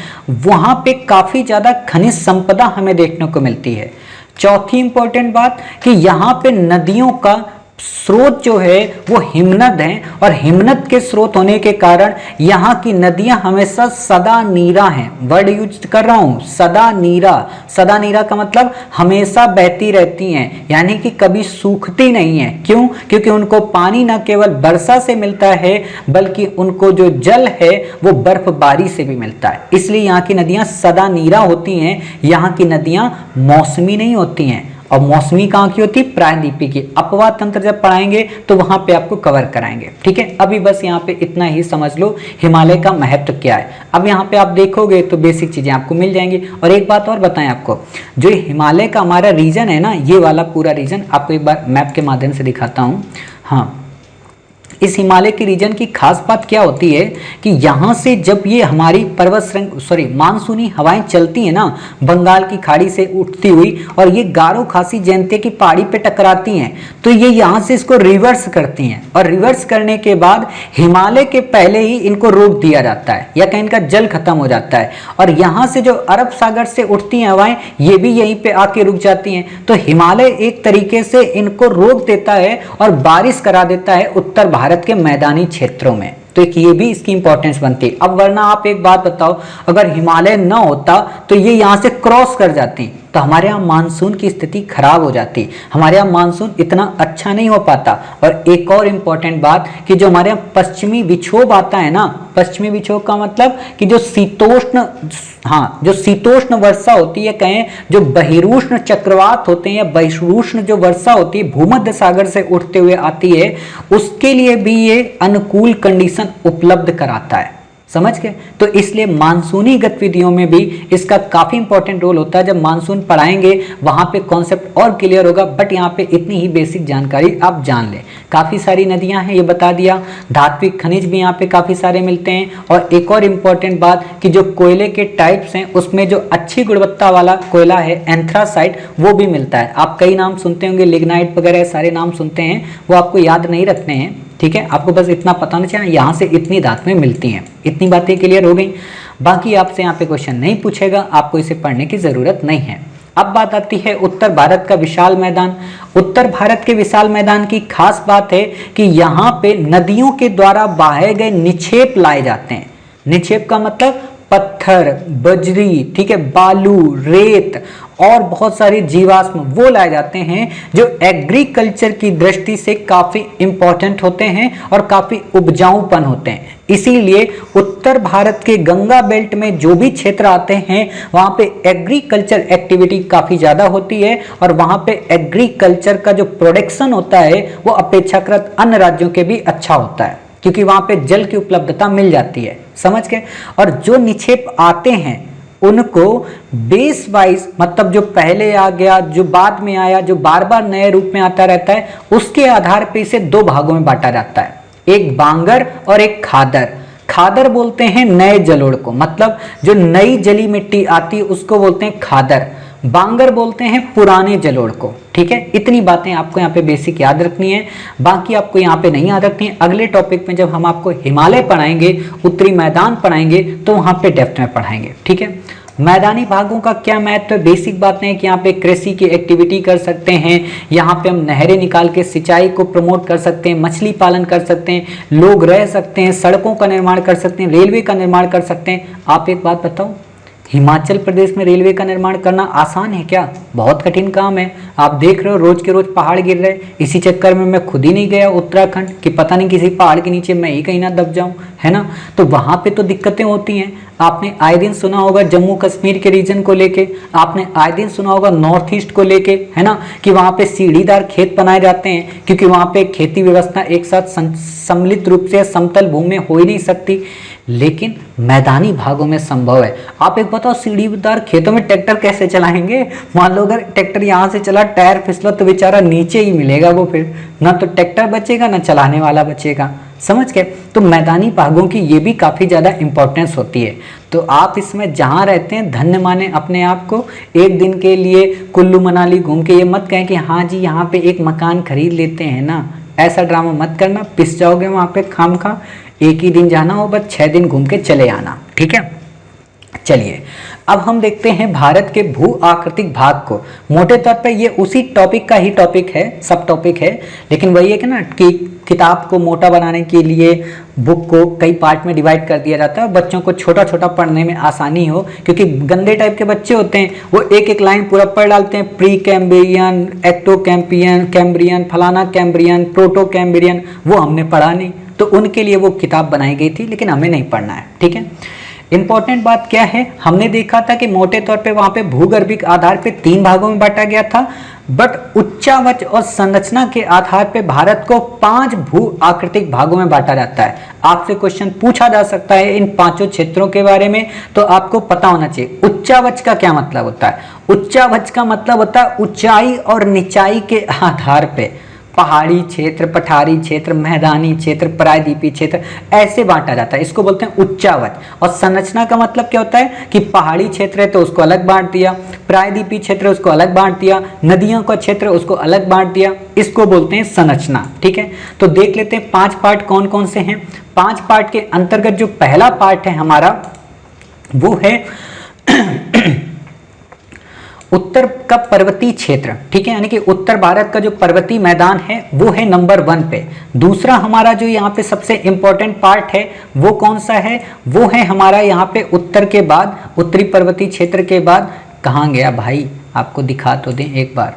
वहां पे काफी ज्यादा खनिज संपदा हमें देखने को मिलती है। चौथी इंपॉर्टेंट बात कि यहाँ पे नदियों का स्रोत जो है वो हिमनद हैं और हिमनद के स्रोत होने के कारण यहाँ की नदियां हमेशा सदा नीरा हैं। वर्ड यूज कर रहा हूं, सदा नीरा। सदा नीरा का मतलब हमेशा बहती रहती हैं, यानी कि कभी सूखती नहीं है। क्यों? क्योंकि उनको पानी न केवल वर्षा से मिलता है बल्कि उनको जो जल है वो बर्फबारी से भी मिलता है, इसलिए यहाँ की नदियां सदा नीरा होती हैं। यहाँ की नदियां मौसमी नहीं होती हैं। और मौसमी कहाँ की होती है? प्रायद्वीपीय की। अपवाद तंत्र जब पढ़ाएंगे तो वहां पे आपको कवर कराएंगे, ठीक है। अभी बस यहाँ पे इतना ही समझ लो हिमालय का महत्व क्या है। अब यहाँ पे आप देखोगे तो बेसिक चीजें आपको मिल जाएंगी। और एक बात और बताएं आपको, जो हिमालय का हमारा रीजन है ना, ये वाला पूरा रीजन आपको एक बार मैप के माध्यम से दिखाता हूँ। हाँ, इस हिमालय के रीजन की खास बात क्या होती है कि यहाँ से जब ये हमारी मानसूनी हवाएं चलती हैं ना, बंगाल की खाड़ी से उठती हुई और ये गारो खासी जयंतिया की पहाड़ी पे टकराती हैं, तो ये यहाँ से इसको रिवर्स करती हैं और रिवर्स करने के बाद हिमालय के पहले ही इनको रोक दिया जाता है या कहीं इनका जल खत्म हो जाता है। और यहाँ से जो अरब सागर से उठती हैं हवाएं, ये भी यहीं पे आके रुक जाती हैं। तो हिमालय एक तरीके से इनको रोक देता है और बारिश करा देता है उत्तर भारत के मैदानी क्षेत्रों में। तो एक ये भी इसकी इंपॉर्टेंस बनती है। अब वरना आप एक बात बताओ, अगर हिमालय न होता तो ये यहां से क्रॉस कर जाती तो हमारे यहाँ मानसून की स्थिति खराब हो जाती, हमारे यहाँ मानसून इतना अच्छा नहीं हो पाता। और एक और इम्पॉर्टेंट बात कि जो हमारे यहाँ पश्चिमी विक्षोभ आता है ना, पश्चिमी विक्षोभ का मतलब कि जो शीतोष्ण वर्षा होती है, कहें जो बहिरुष्ण चक्रवात होते हैं या बहिरुष्ण जो वर्षा होती है भूमध्य सागर से उठते हुए आती है, उसके लिए भी ये अनुकूल कंडीशन उपलब्ध कराता है। समझ गए? तो इसलिए मानसूनी गतिविधियों में भी इसका काफी इंपॉर्टेंट रोल होता है। जब मानसून पढ़ाएंगे वहां पे कॉन्सेप्ट और क्लियर होगा, बट यहाँ पे इतनी ही बेसिक जानकारी आप जान लें। काफी सारी नदियां हैं, ये बता दिया। धात्विक खनिज भी यहाँ पे काफी सारे मिलते हैं। और एक और इम्पॉर्टेंट बात कि जो कोयले के टाइप्स हैं उसमें जो अच्छी गुणवत्ता वाला कोयला है एंथ्रासाइट, वो भी मिलता है। आप कई नाम सुनते होंगे, लिग्नाइट वगैरह सारे नाम सुनते हैं, वो आपको याद नहीं रखने हैं, ठीक है। आपको बस इतना पता होना चाहिए यहाँ से इतनी धातुएं मिलती हैं। इतनी बातें क्लियर हो गई। बाकी आपसे यहाँ पे क्वेश्चन नहीं पूछेगा, आपको इसे पढ़ने की जरूरत नहीं है। अब बात आती है उत्तर भारत का विशाल मैदान। उत्तर भारत के विशाल मैदान की खास बात है कि यहाँ पे नदियों के द्वारा बहाए गए निक्षेप लाए जाते हैं। निक्षेप का मतलब पत्थर, बजरी, ठीक है, बालू, रेत और बहुत सारे जीवाश्म वो लाए जाते हैं जो एग्रीकल्चर की दृष्टि से काफी इंपॉर्टेंट होते हैं और काफी उपजाऊपन होते हैं। इसीलिए उत्तर भारत के गंगा बेल्ट में जो भी क्षेत्र आते हैं वहां पे एग्रीकल्चर एक्टिविटी काफी ज्यादा होती है और वहां पे एग्रीकल्चर का जो प्रोडक्शन होता है वो अपेक्षाकृत अन्य राज्यों के भी अच्छा होता है, क्योंकि वहां पे जल की उपलब्धता मिल जाती है। समझ गए? और जो निक्षेप आते हैं उनको बेस वाइज, मतलब जो पहले आ गया, जो बाद में आया, जो बार बार नए रूप में आता रहता है, उसके आधार पे इसे दो भागों में बांटा जाता है, एक बांगर और एक खादर। खादर बोलते हैं नए जलोढ़ को, मतलब जो नई जली मिट्टी आती है उसको बोलते हैं खादर। बांगर बोलते हैं पुराने जलोढ़ को, ठीक है। इतनी बातें आपको यहाँ पे बेसिक याद रखनी है, बाकी आपको यहाँ पे नहीं याद रखनी है। अगले टॉपिक में जब हम आपको हिमालय पढ़ाएंगे, उत्तरी मैदान पढ़ाएंगे, तो वहां पे डेप्थ में पढ़ाएंगे, ठीक है। मैदानी भागों का क्या महत्व है? बेसिक बातें हैं कि यहाँ पे कृषि की एक्टिविटी कर सकते हैं, यहाँ पे हम नहरें निकाल के सिंचाई को प्रमोट कर सकते हैं, मछली पालन कर सकते हैं, लोग रह सकते हैं, सड़कों का निर्माण कर सकते हैं, रेलवे का निर्माण कर सकते हैं। आप एक बात बताओ, हिमाचल प्रदेश में रेलवे का निर्माण करना आसान है क्या? बहुत कठिन काम है। आप देख रहे हो रोज के रोज पहाड़ गिर रहे। इसी चक्कर में मैं खुद ही नहीं गया उत्तराखंड कि पता नहीं किसी पहाड़ के नीचे मैं ही कहीं ना दब जाऊं, है ना। तो वहां पे तो दिक्कतें होती हैं। आपने आए दिन सुना होगा जम्मू कश्मीर के रीजन को लेके, आपने आए दिन सुना होगा नॉर्थ ईस्ट को लेके, है ना, कि वहां पे सीढ़ीदार खेत बनाए जाते हैं क्योंकि वहां पे खेती व्यवस्था एक साथ सम्मिलित रूप से समतल भूमि में हो ही नहीं सकती, लेकिन मैदानी भागों में संभव है। आप एक बताओ, सीढ़ीदार खेतों में ट्रैक्टर कैसे चलाएंगे? मान लो अगर ट्रैक्टर यहाँ से चला, टायर फिसला तो बेचारा नीचे ही मिलेगा वो, फिर ना तो ट्रैक्टर बचेगा ना चलाने वाला बचेगा। समझ गए। तो मैदानी भागों की ये भी काफ़ी ज़्यादा इंपॉर्टेंस होती है। तो आप इसमें जहाँ रहते हैं धन्य माने अपने आप को, एक दिन के लिए कुल्लू मनाली घूम के ये मत कहें कि हाँ जी यहाँ पे एक मकान खरीद लेते हैं ना, ऐसा ड्रामा मत करना, पिस जाओगे वहाँ पे खामखा। एक ही दिन जाना हो, बस 6 दिन घूम के चले आना, ठीक है। चलिए अब हम देखते हैं भारत के भू आकृतिक भाग को। मोटे तौर पे ये उसी टॉपिक का ही टॉपिक है, सब टॉपिक है, लेकिन वही है कि ना कि किताब को मोटा बनाने के लिए बुक को कई पार्ट में डिवाइड कर दिया जाता है, बच्चों को छोटा छोटा पढ़ने में आसानी हो, क्योंकि गंदे टाइप के बच्चे होते हैं, वो एक एक लाइन पूरा पढ़ डालते हैं, प्री कैम्ब्रियन, एक्टो कैम्ब्रियन, फलाना कैम्ब्रियन, प्रोटो कैम्ब्रियन, वो हमने पढ़ा नहीं, तो उनके लिए वो किताब बनाई गई थी, लेकिन हमें नहीं पढ़ना है, ठीक है। इंपॉर्टेंट बात क्या है, हमने देखा था कि मोटे तौर पे वहां पे भूगर्भिक आधार पे 3 भागों में बांटा गया था, बट उच्चावच और संरचना के आधार पे भारत को 5 भू आकृतिक भागों में बांटा जाता है। आपसे क्वेश्चन पूछा जा सकता है इन 5 क्षेत्रों के बारे में, तो आपको पता होना चाहिए उच्चावच का क्या मतलब होता है। उच्चावच का मतलब होता है ऊंचाई और निचाई के आधार पे, पहाड़ी क्षेत्र, पठारी क्षेत्र, मैदानी क्षेत्र, प्रायद्वीपीय क्षेत्र, ऐसे बांटा जाता है, इसको बोलते हैं उच्चावच। और संरचना का मतलब क्या होता है कि पहाड़ी क्षेत्र है तो उसको अलग बांट दिया, प्रायद्वीपीय क्षेत्र है उसको अलग बांट दिया, नदियों का क्षेत्र उसको अलग बांट दिया, इसको बोलते हैं संरचना, ठीक है। तो देख लेते हैं 5 पार्ट कौन कौन से हैं। 5 पार्ट के अंतर्गत जो पहला पार्ट है हमारा वो है उत्तर का पर्वतीय क्षेत्र, ठीक है, यानी कि उत्तर भारत का जो पर्वतीय मैदान है वो है नंबर 1 पे। दूसरा हमारा जो यहाँ पे सबसे इंपॉर्टेंट पार्ट है वो कौन सा है, वो है हमारा यहाँ पे उत्तर के बाद, उत्तरी पर्वतीय क्षेत्र के बाद कहाँ गया भाई, आपको दिखा तो दें एक बार,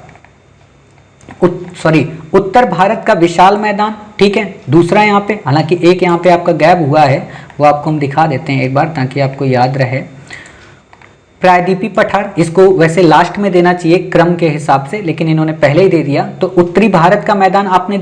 उत्तर भारत का विशाल मैदान, ठीक है। दूसरा यहाँ पे, हालांकि एक यहाँ पे आपका गैप हुआ है, वो आपको हम दिखा देते हैं एक बार ताकि आपको याद रहे। प्रायद्वीपीय पठार, इसको वैसे लास्ट में देना चाहिए क्रम के हिसाब से, लेकिन इन्होंने पहले ही दे दिया। तो उत्तरी भारत का मैदान आपने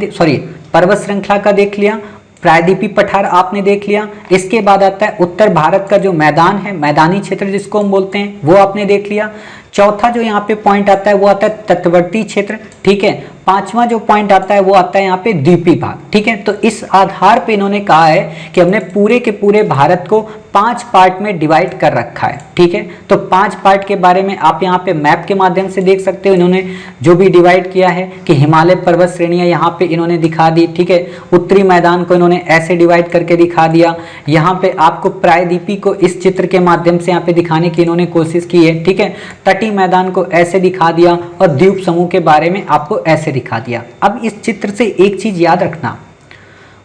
पर्वत श्रृंखला का देख लिया, प्रायद्वीपीय पठार आपने देख लिया। इसके बाद आता है उत्तर भारत का जो मैदान है, मैदानी क्षेत्र जिसको हम बोलते हैं, वो आपने देख लिया। चौथा जो यहाँ पे पॉइंट आता है वो आता है तटवर्ती क्षेत्र, ठीक है। 5वां जो पॉइंट आता है वो आता है यहाँ पे द्वीपीय भाग, ठीक है। तो इस आधार पे इन्होंने कहा है कि हमने पूरे के पूरे भारत को 5 पार्ट में डिवाइड कर रखा है, ठीक है। तो 5 पार्ट के बारे में आप यहाँ पे मैप के माध्यम से देख सकते हो, इन्होंने जो भी डिवाइड किया है कि हिमालय पर्वत श्रेणियां यहाँ पे इन्होंने दिखा दी, ठीक है। उत्तरी मैदान को इन्होंने ऐसे डिवाइड करके दिखा दिया। यहाँ पे आपको प्रायद्वीपीय को इस चित्र के माध्यम से यहाँ पे दिखाने की इन्होंने कोशिश की है, ठीक है। तटीय मैदान को ऐसे दिखा दिया और द्वीप समूह के बारे में आपको ऐसे दिखा दिया। अब इस चित्र से एक चीज याद रखना,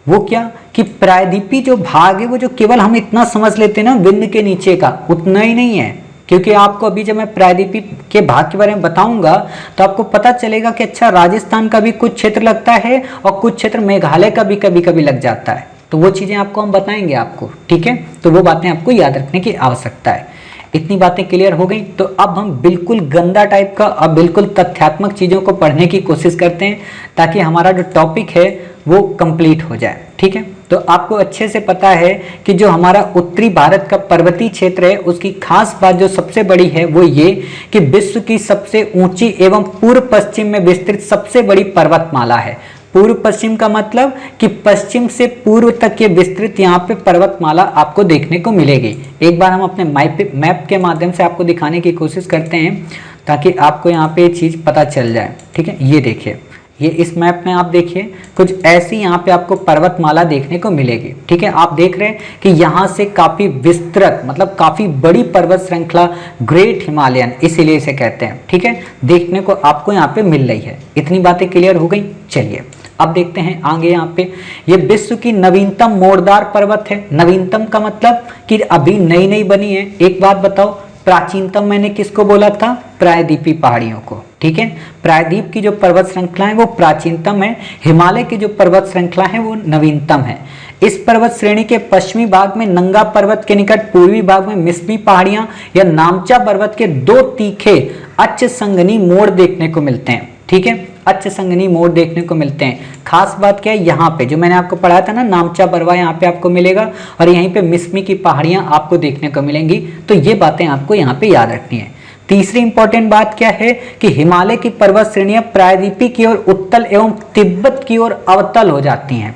वो क्या कि प्रायद्वीपीय जो भाग है वो जो केवल हम इतना समझ लेते हैं ना विंध्य के नीचे का, उतना ही नहीं है। क्योंकि आपको अभी जब मैं प्रायद्वीपीय के भाग के बारे में बताऊंगा तो आपको पता चलेगा कि अच्छा राजस्थान का भी कुछ क्षेत्र लगता है और कुछ क्षेत्र मेघालय का भी कभी कभी लग जाता है। तो वो चीजें आपको हम बताएंगे आपको, ठीक है। तो वो बातें आपको याद रखने की आवश्यकता है। इतनी बातें क्लियर हो गई। तो अब हम बिल्कुल गंदा टाइप का और बिल्कुल तथ्यात्मक चीजों को पढ़ने की कोशिश करते हैं ताकि हमारा जो टॉपिक है वो कंप्लीट हो जाए, ठीक है। तो आपको अच्छे से पता है कि जो हमारा उत्तरी भारत का पर्वतीय क्षेत्र है उसकी खास बात जो सबसे बड़ी है वो ये कि विश्व की सबसे ऊंची एवं पूर्व पश्चिम में विस्तृत सबसे बड़ी पर्वतमाला है। पूर्व पश्चिम का मतलब कि पश्चिम से पूर्व तक ये विस्तृत यहाँ पे पर्वतमाला आपको देखने को मिलेगी। एक बार हम अपने मैप के माध्यम से आपको दिखाने की कोशिश करते हैं ताकि आपको यहाँ पे चीज पता चल जाए, ठीक है। ये देखिए, ये इस मैप में आप देखिए कुछ ऐसी यहाँ पे आपको पर्वतमाला देखने को मिलेगी, ठीक है। आप देख रहे हैं कि यहाँ से काफी विस्तृत मतलब काफी बड़ी पर्वत श्रृंखला ग्रेट हिमालयन इसीलिए इसे कहते हैं, ठीक है, देखने को आपको यहाँ पे मिल रही है। इतनी बातें क्लियर हो गई। चलिए अब देखते हैं आगे। यहाँ पे ये विश्व की नवीनतम मोड़दार पर्वत है। नवीनतम का मतलब कि अभी नई नई बनी है। एक बात बताओ, प्राचीनतम मैंने किसको बोला था? प्रायद्वीपीय पहाड़ियों को, ठीक है। प्रायद्वीप की जो पर्वत श्रृंखला है वो प्राचीनतम है, हिमालय की जो पर्वत श्रृंखला है वो नवीनतम है। इस पर्वत श्रेणी के पश्चिमी भाग में नंगा पर्वत के निकट पूर्वी भाग में मिस्मी पहाड़ियां या नामचा पर्वत के 2 तीखे अच्छ संगनी मोड़ देखने को मिलते हैं, ठीक है। अच्छ संगनी मोड़ देखने को मिलते हैं। खास बात क्या है, यहाँ पे जो मैंने आपको पढ़ाया था ना नामचा बरवा, यहाँ पे आपको मिलेगा और यहीं पे मिस्मी की पहाड़ियां आपको देखने को मिलेंगी। तो ये बातें आपको यहाँ पे याद रखनी है। तीसरी इंपॉर्टेंट बात क्या है कि हिमालय की पर्वत श्रेणियां प्रायद्वीपीय की ओर उत्तल एवं तिब्बत की ओर अवतल हो जाती हैं।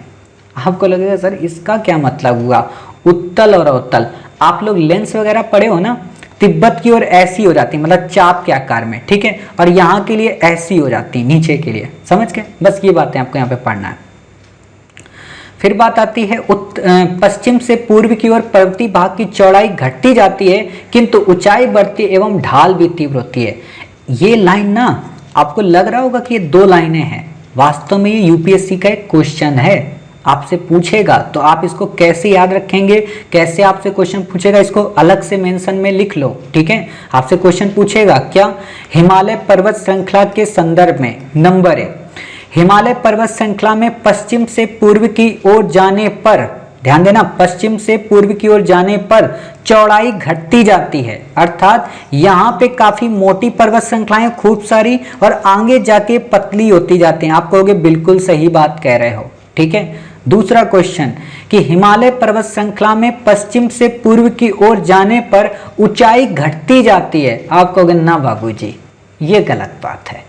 आपको लगेगा सर इसका क्या मतलब हुआ, उत्तल और अवतल। आप लोग लेंस वगैरह पढ़े हो ना, तिब्बत की ओर ऐसी हो जाती है, मतलब चाप के आकार में, ठीक है, और यहाँ के लिए ऐसी हो जाती है, नीचे के लिए, समझ गए। बस ये बातें आपको यहाँ पे पढ़ना है। फिर बात आती है पश्चिम से पूर्व की ओर पर्वतीय भाग की चौड़ाई घटती जाती है किंतु ऊंचाई बढ़ती एवं ढाल भी तीव्र होती है। ये लाइन ना आपको लग रहा होगा कि ये दो लाइनें हैं, वास्तव में ये यूपीएससी का एक क्वेश्चन है, आपसे पूछेगा तो आप इसको कैसे याद रखेंगे, कैसे आपसे क्वेश्चन पूछेगा, इसको अलग से मेंशन में लिख लो, ठीक है। आपसे क्वेश्चन पूछेगा क्या, हिमालय पर्वत श्रृंखला के संदर्भ में, नंबर 1, हिमालय पर्वत श्रृंखला में पश्चिम से पूर्व की ओर जाने पर, ध्यान देना, पश्चिम से पूर्व की ओर जाने पर चौड़ाई घटती जाती है, अर्थात यहाँ पे काफी मोटी पर्वत श्रृंखलाएं खूब सारी और आगे जाके पतली होती जाती हैं। आप कहोगे बिल्कुल सही बात कह रहे हो, ठीक है। दूसरा क्वेश्चन कि हिमालय पर्वत श्रृंखला में पश्चिम से पूर्व की ओर जाने पर ऊंचाई घटती जाती है। आप कहोगे ना बाबूजी ये गलत बात है,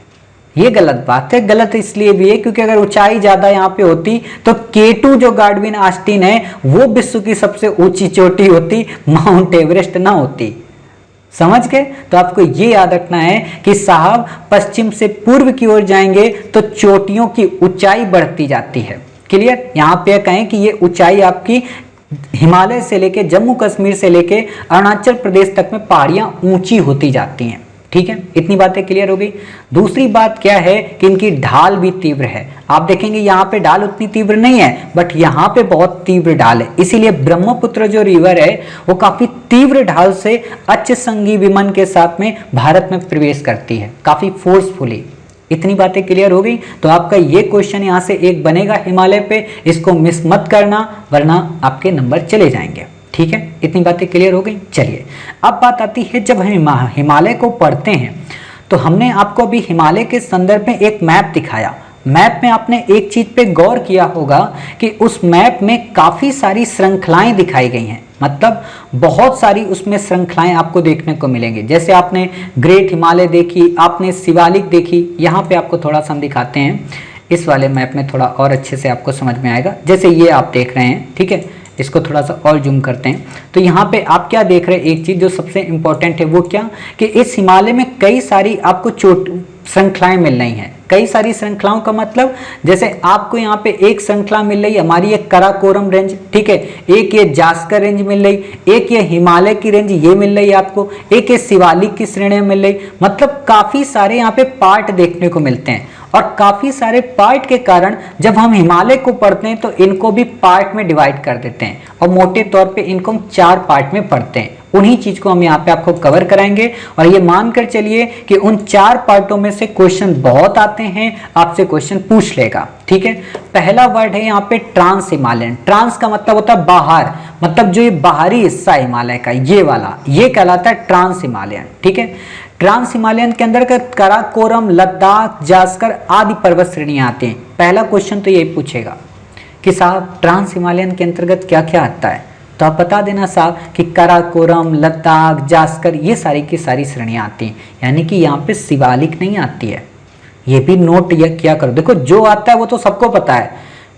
ये गलत बात है। गलत इसलिए भी है क्योंकि अगर ऊंचाई ज्यादा यहाँ पे होती तो K2 जो गार्डविन आस्टीन है वो विश्व की सबसे ऊंची चोटी होती, माउंट एवरेस्ट ना होती, समझ गए। तो आपको ये याद रखना है कि साहब पश्चिम से पूर्व की ओर जाएंगे तो चोटियों की ऊंचाई बढ़ती जाती है, क्लियर। यहाँ पे कहें कि ये ऊंचाई आपकी हिमालय से लेके जम्मू कश्मीर से लेके अरुणाचल प्रदेश तक में पहाड़ियां ऊंची होती जाती हैं, ठीक है। इतनी बातें क्लियर हो गई। दूसरी बात क्या है कि इनकी ढाल भी तीव्र है। आप देखेंगे यहाँ पे ढाल उतनी तीव्र नहीं है, बट यहाँ पे बहुत तीव्र ढाल है, इसीलिए ब्रह्मपुत्र जो रिवर है वो काफी तीव्र ढाल से अच्च संगी विमान के साथ में भारत में प्रवेश करती है, काफी फोर्सफुली। इतनी बातें क्लियर हो गई। तो आपका ये क्वेश्चन यहाँ से एक बनेगा हिमालय पे, इसको मिस मत करना वरना आपके नंबर चले जाएंगे, ठीक है। इतनी बातें क्लियर हो गई। चलिए अब बात आती है, जब हम हिमालय को पढ़ते हैं तो हमने आपको अभी हिमालय के संदर्भ में एक मैप दिखाया। मैप में आपने एक चीज पे गौर किया होगा कि उस मैप में काफी सारी श्रृंखलाएं दिखाई गई हैं, मतलब बहुत सारी उसमें श्रृंखलाएं आपको देखने को मिलेंगी। जैसे आपने ग्रेट हिमालय देखी, आपने शिवालिक देखी। यहाँ पे आपको थोड़ा सा हम दिखाते हैं, इस वाले मैप में थोड़ा और अच्छे से आपको समझ में आएगा। जैसे ये आप देख रहे हैं, ठीक है, इसको थोड़ा सा और जूम करते हैं तो यहाँ पे आप क्या देख रहे हैं, एक चीज जो सबसे इंपॉर्टेंट है वो क्या कि इस हिमालय में कई सारी आपको श्रृंखलाएं मिल रही हैं। कई सारी श्रृंखलाओं का मतलब जैसे आपको यहाँ पे एक श्रृंखला मिल रही है हमारी एक कराकोरम रेंज, ठीक है, एक ये जास्कर रेंज मिल रही, एक ये हिमालय की रेंज ये मिल रही है आपको, एक ये शिवालिक की श्रेणियां मिल रही। मतलब काफी सारे यहाँ पे पार्ट देखने को मिलते हैं और काफी सारे पार्ट के कारण जब हम हिमालय को पढ़ते हैं तो इनको भी पार्ट में डिवाइड कर देते हैं और मोटे तौर पे इनको हम 4 पार्ट में पढ़ते हैं। उन्हीं चीज को हम यहाँ पे आपको कवर कराएंगे और ये मानकर चलिए कि उन 4 पार्टों में से क्वेश्चन बहुत आते हैं, आपसे क्वेश्चन पूछ लेगा, ठीक है। पहला वर्ड है यहाँ पे ट्रांस हिमालयन। ट्रांस का मतलब होता है बाहर, मतलब जो ये बाहरी हिस्सा हिमालय का ये वाला, ये कहलाता है ट्रांस हिमालयन, ठीक है। ट्रांस हिमालयन के अंदर काराकोरम, लद्दाख, जास्कर आदि पर्वत श्रेणियां आती हैं। पहला क्वेश्चन तो यही पूछेगा कि साहब ट्रांस हिमालयन के अंतर्गत क्या क्या आता है, तो आप बता देना साहब कि काराकोरम, लद्दाख, जास्कर ये सारी की सारी श्रेणियां आती हैं, यानी कि यहाँ पे शिवालिक नहीं आती है। ये भी नोट या क्या करो, देखो जो आता है वो तो सबको पता है,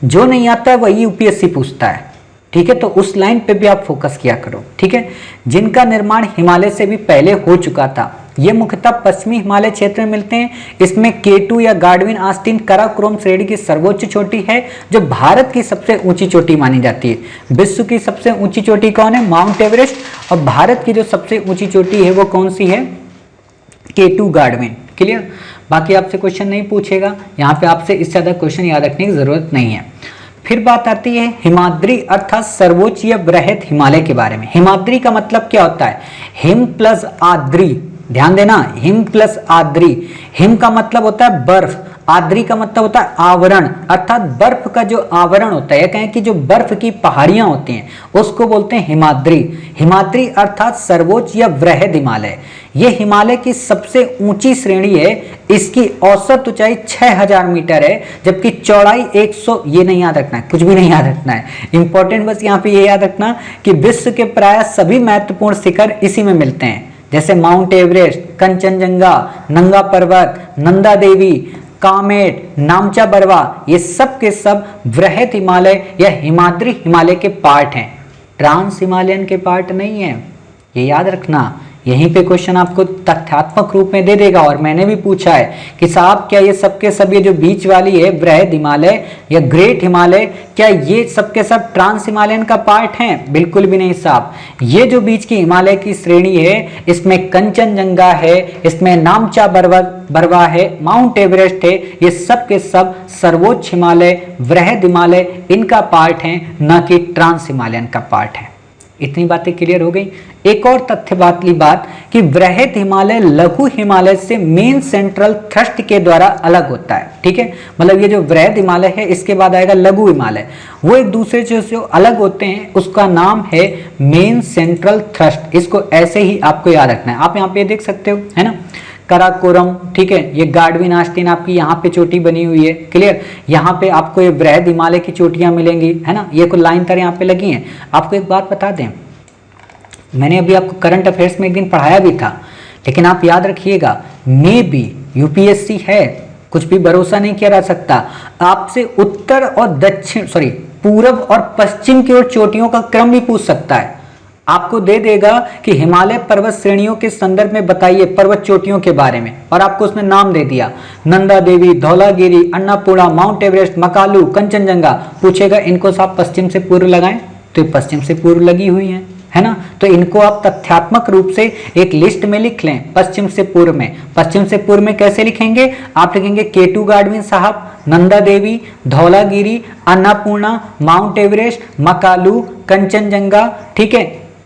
जो नहीं आता है वही यूपीएससी पूछता है, ठीक है। तो उस लाइन पे भी आप फोकस किया करो, ठीक है। जिनका निर्माण हिमालय से भी पहले हो चुका था, ये मुख्यतः पश्चिमी हिमालय क्षेत्र में मिलते हैं। इसमें K2 या गार्डविन आस्टीन काराकोरम श्रेणी की सर्वोच्च चोटी है जो भारत की सबसे ऊंची चोटी मानी जाती है। विश्व की सबसे ऊंची चोटी कौन है, माउंट एवरेस्ट, और भारत की जो सबसे ऊंची चोटी है वो कौन सी है, K2 गार्डविन, क्लियर। बाकी आपसे क्वेश्चन नहीं पूछेगा, यहाँ पे आपसे इससे ज्यादा क्वेश्चन याद रखने की जरूरत नहीं है। फिर बात आती है हिमाद्री अर्थात सर्वोच्च या बृहद हिमालय के बारे में। हिमाद्री का मतलब क्या होता है, हिम प्लस आद्री, ध्यान देना, हिम प्लस आद्री। हिम का मतलब होता है बर्फ, आद्री का मतलब होता है आवरण, अर्थात बर्फ का जो आवरण होता है, कहें कि जो बर्फ की पहाड़ियां होती हैं उसको बोलते हैं हिमाद्री। हिमाद्री अर्थात सर्वोच्च या बृहद हिमालय, ये हिमालय की सबसे ऊंची श्रेणी है। इसकी औसत ऊंचाई 6000 मीटर है, जबकि चौड़ाई 100, ये नहीं याद रखना है, कुछ भी नहीं याद रखना है, इंपॉर्टेंट बस यहाँ पे ये याद रखना कि विश्व के प्राय सभी महत्वपूर्ण शिखर इसी में मिलते हैं, जैसे माउंट एवरेस्ट, कंचनजंगा, नंगा पर्वत, नंदा देवी, कामेट, नामचा बरवा, ये सब के सब वृहद हिमालय या हिमाद्री हिमालय के पार्ट हैं, ट्रांस हिमालयन के पार्ट नहीं है, ये याद रखना। यहीं पे क्वेश्चन आपको तथ्यात्मक रूप में दे देगा। और मैंने भी पूछा है कि साहब क्या ये सब के सब, ये जो बीच वाली है वृहद हिमालय या ग्रेट हिमालय, क्या ये सब के सब ट्रांस हिमालयन का पार्ट हैं? बिल्कुल भी नहीं साहब। ये जो बीच की हिमालय की श्रेणी है, इसमें कंचनजंगा है, इसमें नामचा बरवा है, माउंट एवरेस्ट है, ये सब के सब सर्वोच्च हिमालय, वृहद हिमालय इनका पार्ट है, न कि ट्रांस हिमालयन का पार्ट है। इतनी बातें क्लियर हो गई। एक और तथ्य वाली बात कि वृहद हिमालय लघु हिमालय से मेन सेंट्रल थ्रस्ट के द्वारा अलग होता है, ठीक है। मतलब ये जो वृहद हिमालय है, इसके बाद आएगा लघु हिमालय, वो एक दूसरे से जो अलग होते हैं उसका नाम है मेन सेंट्रल थ्रस्ट। इसको ऐसे ही आपको याद रखना है। आप यहाँ पे देख सकते हो, है ना, कराकोरम, ठीक है, ये गार्डविन आस्तीन आपकी यहाँ पे चोटी बनी हुई है, क्लियर। यहाँ पे आपको ये वृहद हिमालय की चोटियां मिलेंगी, है ना, ये कुछ लाइन तरह यहाँ पे लगी हैं। आपको एक बात बता दें, मैंने अभी आपको करंट अफेयर्स में एक दिन पढ़ाया भी था, लेकिन आप याद रखिएगा, मे बी यूपीएससी है, कुछ भी भरोसा नहीं किया जा सकता। आपसे उत्तर और दक्षिण, सॉरी, पूरब और पश्चिम की ओर चोटियों का क्रम भी पूछ सकता है। आपको दे देगा कि हिमालय पर्वत श्रेणियों के संदर्भ में बताइए पर्वत चोटियों के बारे में, और आपको उसने नाम दे दिया, नंदा देवी, धौलागिरी, अन्नपूर्णा, माउंट एवरेस्ट, मकालू, कंचनजंगा। पूछेगा इनको आप पश्चिम से पूर्व लगाएं, तो पश्चिम से पूर्व लगी हुई है ना। तो इनको आप तथ्यात्मक रूप से एक लिस्ट में लिख लें, पश्चिम से पूर्व में। पश्चिम से पूर्व में कैसे लिखेंगे? आप लिखेंगे केटू गार्डविन साहब, नंदा देवी, धौलागिरी, अन्नपूर्णा, माउंट एवरेस्ट, मकालू, कंचनजंगा, ठीक है,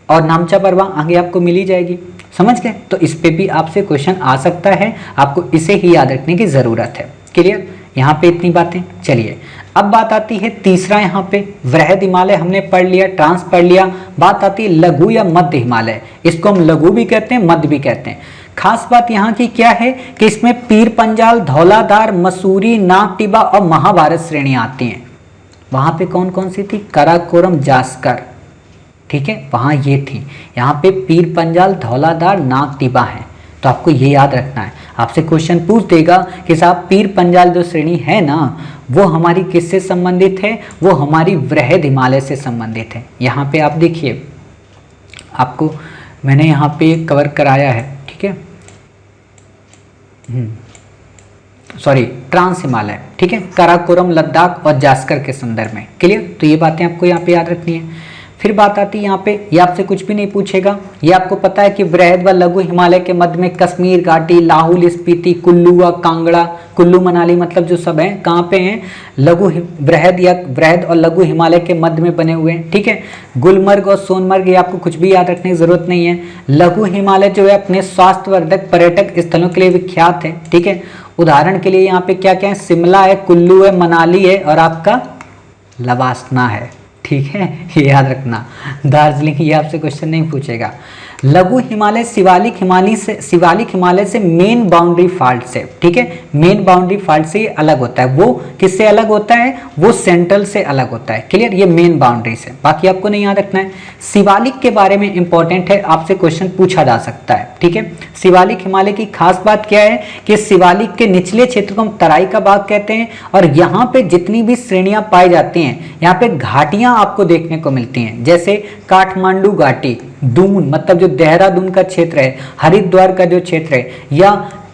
और नामचा बरवा आगे आपको मिल ही जाएगी। समझ गए? तो इस पे भी आपसे क्वेश्चन आ सकता है, आपको इसे ही याद रखने की जरूरत है। क्लियर? यहाँ पे इतनी बातें। चलिए अब बात आती है तीसरा, यहाँ पे वृहद हिमालय हमने पढ़ लिया, ट्रांस पढ़ लिया। बात आती है लघु या मध्य हिमालय। इसको हम लघु भी कहते हैं, मध्य भी कहते हैं। खास बात यहाँ की क्या है कि इसमें पीर पंजाल, धौलाधार, मसूरी, नागटिबा और महाभारत श्रेणियां आती हैं। वहां पे कौन कौन सी थी? काराकोरम, जास्कर, ठीक है, वहां ये थी। यहाँ पे पीर पंजाल, धौलाधार, नागटिबा है। तो आपको ये याद रखना है। आपसे क्वेश्चन पूछ देगा कि साहब पीर पंजाल जो श्रेणी है ना, वो हमारी किससे संबंधित है? वो हमारी वृहद हिमालय से संबंधित है। यहाँ पे आप देखिए, आपको मैंने यहाँ पे कवर कराया है, ठीक है, सॉरी, ट्रांस हिमालय, ठीक है, काराकोरम, लद्दाख और जास्कर के संदर्भ में। क्लियर? तो ये बातें आपको यहाँ पे याद रखनी है। फिर बात आती है यहाँ पे, ये आपसे कुछ भी नहीं पूछेगा। ये आपको पता है कि वृहद व लघु हिमालय के मध्य में कश्मीर घाटी, लाहौल स्पीति, कुल्लू व कांगड़ा, कुल्लू मनाली मतलब जो सब हैं, कहाँ पे हैं? लघु वृहद या वृहद और लघु हिमालय के मध्य में बने हुए हैं, ठीक है। गुलमर्ग और सोनमर्ग, ये आपको कुछ भी याद रखने की जरूरत नहीं है। लघु हिमालय जो है अपने स्वास्थ्यवर्धक पर्यटक स्थलों के लिए विख्यात है, ठीक है। उदाहरण के लिए यहाँ पे क्या क्या है? शिमला है, कुल्लू है, मनाली है और आपका लवासना है, ठीक है, ये याद रखना। दार्जिलिंग, ये आपसे क्वेश्चन नहीं पूछेगा। लघु हिमालय शिवालिक हिमालय से मेन बाउंड्री फॉल्ट से, ठीक है, मेन बाउंड्री फॉल्ट से ये अलग होता है। वो किससे अलग होता है? वो सेंट्रल से अलग होता है। क्लियर? ये मेन बाउंड्री से, बाकी आपको नहीं याद रखना है। शिवालिक के बारे में इंपॉर्टेंट है, आपसे क्वेश्चन पूछा जा सकता है, ठीक है। शिवालिक हिमालय की खास बात क्या है कि शिवालिक के निचले क्षेत्र को हम तराई का भाग कहते हैं, और यहाँ पे जितनी भी श्रेणियां पाई जाती हैं, यहाँ पे घाटियां आपको देखने को मिलती हैं, जैसे काठमांडू घाटी, दून मतलब जो देहरादून का क्षेत्र है, हरिद्वार का जो क्षेत्र है, या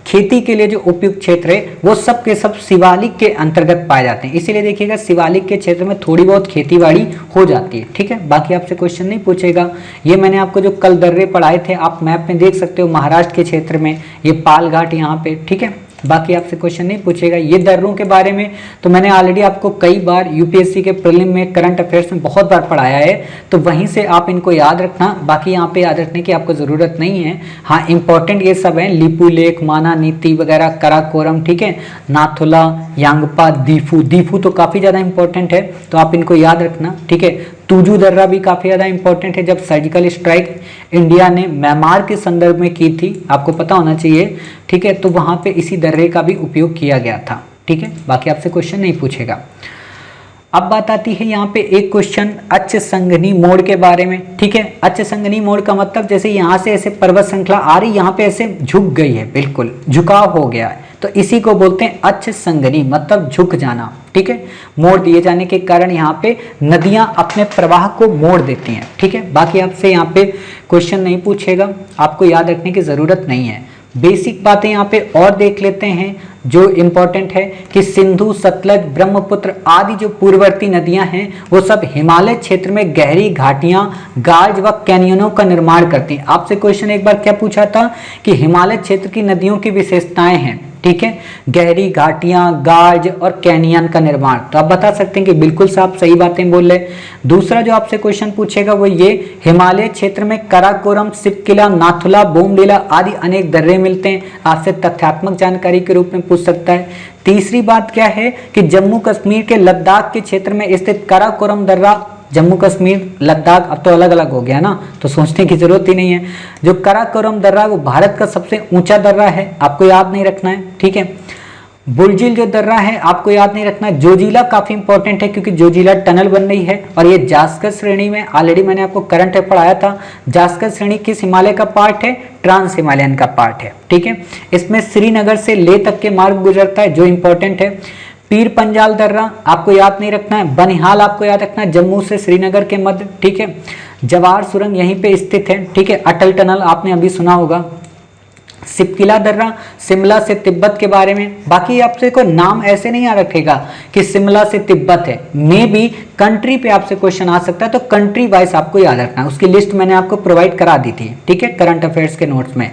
खेती के लिए जो उपयुक्त क्षेत्र है, वो सब के सब शिवालिक के अंतर्गत पाए जाते हैं। इसीलिए देखिएगा शिवालिक के क्षेत्र में थोड़ी बहुत खेतीबाड़ी हो जाती है, ठीक है। बाकी आपसे क्वेश्चन नहीं पूछेगा। ये मैंने आपको जो कल दर्रे पढ़ाए थे, आप मैप में देख सकते हो, महाराष्ट्र के क्षेत्र में ये पाल घाट यहाँ पे, ठीक है। बाकी आपसे क्वेश्चन नहीं पूछेगा। ये दर्रों के बारे में तो मैंने ऑलरेडी आपको कई बार यूपीएससी के प्रीलिम में, करंट अफेयर्स में बहुत बार पढ़ाया है, तो वहीं से आप इनको याद रखना। बाकी यहाँ पे याद रखने की आपको ज़रूरत नहीं है। हाँ, इंपॉर्टेंट ये सब है, लिपू लेक, माना नीति वगैरह, कराकोरम, ठीक है, नाथुला, यांगपा, दीफू तो काफ़ी ज़्यादा इंपॉर्टेंट है, तो आप इनको याद रखना, ठीक है। तुजू दर्रा भी काफ़ी ज़्यादा इंपॉर्टेंट है। जब सर्जिकल स्ट्राइक इंडिया ने म्यांमार के संदर्भ में की थी, आपको पता होना चाहिए, ठीक है, तो वहाँ पे इसी दर्रे का भी उपयोग किया गया था, ठीक है। बाकी आपसे क्वेश्चन नहीं पूछेगा। अब बात आती है यहाँ पे एक क्वेश्चन अच्छ संघनी मोड़ के बारे में, ठीक है। अच्छ संघनी मोड़ का मतलब जैसे यहाँ से ऐसे पर्वत श्रृंखला आ रही, यहाँ पे ऐसे झुक गई है, बिल्कुल झुकाव हो गया है, तो इसी को बोलते हैं अक्ष संगनी, मतलब झुक जाना, ठीक है। मोड़ दिए जाने के कारण यहाँ पे नदियां अपने प्रवाह को मोड़ देती हैं, ठीक है। बाकी आपसे यहाँ पे क्वेश्चन नहीं पूछेगा, आपको याद रखने की जरूरत नहीं है। बेसिक बातें यहाँ पे और देख लेते हैं जो इम्पोर्टेंट है कि सिंधु, सतलज, ब्रह्मपुत्र आदि जो पूर्ववर्ती नदियां हैं वो सब हिमालय क्षेत्र में गहरी घाटियां, गार्ज व कैनियनों का निर्माण करती हैं। आपसे क्वेश्चन एक बार क्या पूछा था कि हिमालय क्षेत्र की नदियों की विशेषताएं हैं, ठीक है, गहरी घाटियां, गार्ज और कैनियन का निर्माण। तो आप बता सकते हैं कि बिल्कुल साफ सही बातें बोल रहे। दूसरा जो आपसे क्वेश्चन पूछेगा वो ये, हिमालय क्षेत्र में काराकोरम, सिपकिला, नाथुला, बोमडिला आदि अनेक दर्रे मिलते हैं। आपसे तथ्यात्मक जानकारी के रूप में पूछ सकता है। तीसरी बात क्या है कि जम्मू कश्मीर के लद्दाख के क्षेत्र में स्थित काराकोरम दर्रा, जम्मू कश्मीर लद्दाख अब तो अलग अलग हो गया ना, तो सोचने की जरूरत ही नहीं है। जो काराकोरम दर्रा वो भारत का सबसे ऊंचा दर्रा है, आपको याद नहीं रखना है, ठीक है। बुलजिल जो दर्रा है आपको याद नहीं रखना है। जोजिला काफी इंपॉर्टेंट है क्योंकि जोजिला टनल बन रही है और ये जास्कर श्रेणी में, ऑलरेडी मैंने आपको करंट में पढ़ाया था। जास्कर श्रेणी किस हिमालय का पार्ट है? ट्रांस हिमालयन का पार्ट है, ठीक है। इसमें श्रीनगर से लेह तक के मार्ग गुजरता है जो इंपॉर्टेंट है। पीर पंजाल दर्रा आपको याद नहीं रखना है। बनिहाल आपको याद रखना है, जम्मू से श्रीनगर के मध्य, ठीक है। जवार सुरंग यहीं पे स्थित है, ठीक है। अटल टनल आपने अभी सुना होगा। सिपकिला दर्रा शिमला से तिब्बत के बारे में। बाकी आपसे कोई नाम ऐसे नहीं आ रखेगा कि शिमला से तिब्बत है, मे बी कंट्री पे आपसे क्वेश्चन आ सकता है, तो कंट्री वाइज आपको याद रखना है। उसकी लिस्ट मैंने आपको प्रोवाइड करा दी थी, ठीक है, करंट अफेयर्स के नोट्स में।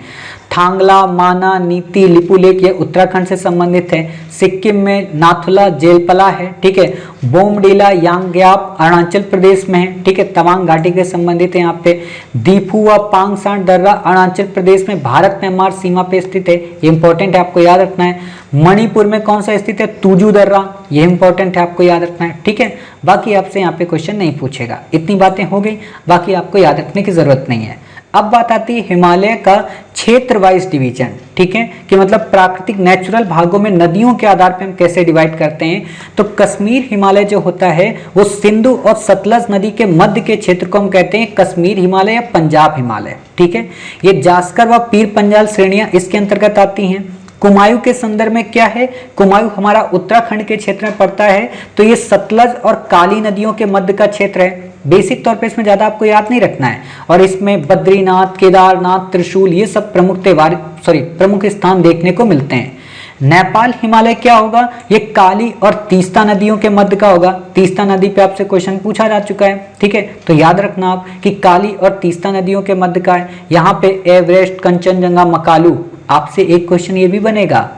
थांगला, माना, नीति, लिपुलेख ये उत्तराखंड से संबंधित है। सिक्किम में नाथुला, जेलपला है, ठीक है। बोमडिला, यांग्याप अरुणाचल प्रदेश में है, ठीक है, तवांग घाटी के संबंधित है यहाँ पे। दीफू व पांगसांड दर्रा अरुणाचल प्रदेश में भारत म्यांमार सीमा पे स्थित है, ये इंपॉर्टेंट है, आपको याद रखना है। मणिपुर में कौन सा स्थित है? तुजू दर्रा, ये इंपॉर्टेंट है, आपको याद रखना है, ठीक है। बाकी आपसे यहाँ पे क्वेश्चन नहीं पूछेगा। इतनी बातें हो गई, बाकी आपको याद रखने की जरूरत नहीं है। अब बात आती है हिमालय का क्षेत्र वाइज डिवीजन, ठीक है, कि मतलब प्राकृतिक नेचुरल भागों में नदियों के आधार पर हम कैसे डिवाइड करते हैं। तो कश्मीर हिमालय जो होता है वो सिंधु और सतलज नदी के मध्य के क्षेत्र को हम कहते हैं कश्मीर हिमालय या पंजाब हिमालय, ठीक है। ये जास्कर व पीर पंजाल श्रेणियां इसके अंतर्गत आती हैं। कुमायूं के संदर्भ में क्या है? कुमायूं हमारा उत्तराखंड के क्षेत्र में पड़ता है, तो ये सतलज और काली नदियों के मध्य का क्षेत्र है। बेसिक तौर पे इसमें ज्यादा आपको याद नहीं रखना है। और इसमें बद्रीनाथ, केदारनाथ, त्रिशूल ये सब प्रमुख स्थान देखने को मिलते हैं। नेपाल हिमालय क्या होगा? ये काली और तीस्ता नदियों के मध्य का होगा। तीस्ता नदी पे आपसे क्वेश्चन पूछा जा चुका है, ठीक है, तो याद रखना आप कि काली और तीस्ता नदियों के मध्य का है। यहाँ पे एवरेस्ट, कंचनजंगा, मकालू, आपसे एक क्वेश्चन ये भी बनेगा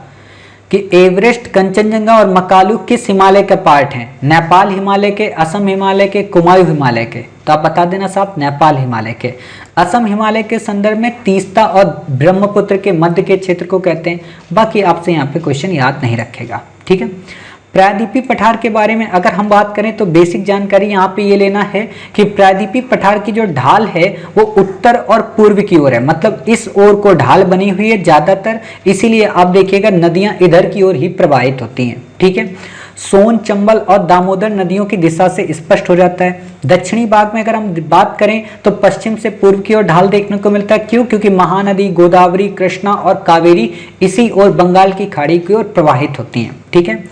कि एवरेस्ट, कंचनजंगा और मकालू किस हिमालय का पार्ट हैं? नेपाल हिमालय के, असम हिमालय के, कुमायूं हिमालय के? तो आप बता देना साहब, नेपाल हिमालय के। असम हिमालय के संदर्भ में तीस्ता और ब्रह्मपुत्र के मध्य के क्षेत्र को कहते हैं। बाकी आपसे यहाँ पे क्वेश्चन याद नहीं रखेगा, ठीक है। प्रायद्वीपीय पठार के बारे में अगर हम बात करें तो बेसिक जानकारी यहाँ पे ये लेना है कि प्रायद्वीपीय पठार की जो ढाल है वो उत्तर और पूर्व की ओर है, मतलब इस ओर को ढाल बनी हुई है ज्यादातर, इसीलिए आप देखिएगा नदियां इधर की ओर ही प्रवाहित होती हैं, ठीक है। सोन, चंबल और दामोदर नदियों की दिशा से स्पष्ट हो जाता है। दक्षिणी भाग में अगर हम बात करें तो पश्चिम से पूर्व की ओर ढाल देखने को मिलता है। क्यों? क्योंकि महानदी गोदावरी, कृष्णा और कावेरी इसी ओर बंगाल की खाड़ी की ओर प्रवाहित होती हैं, ठीक है।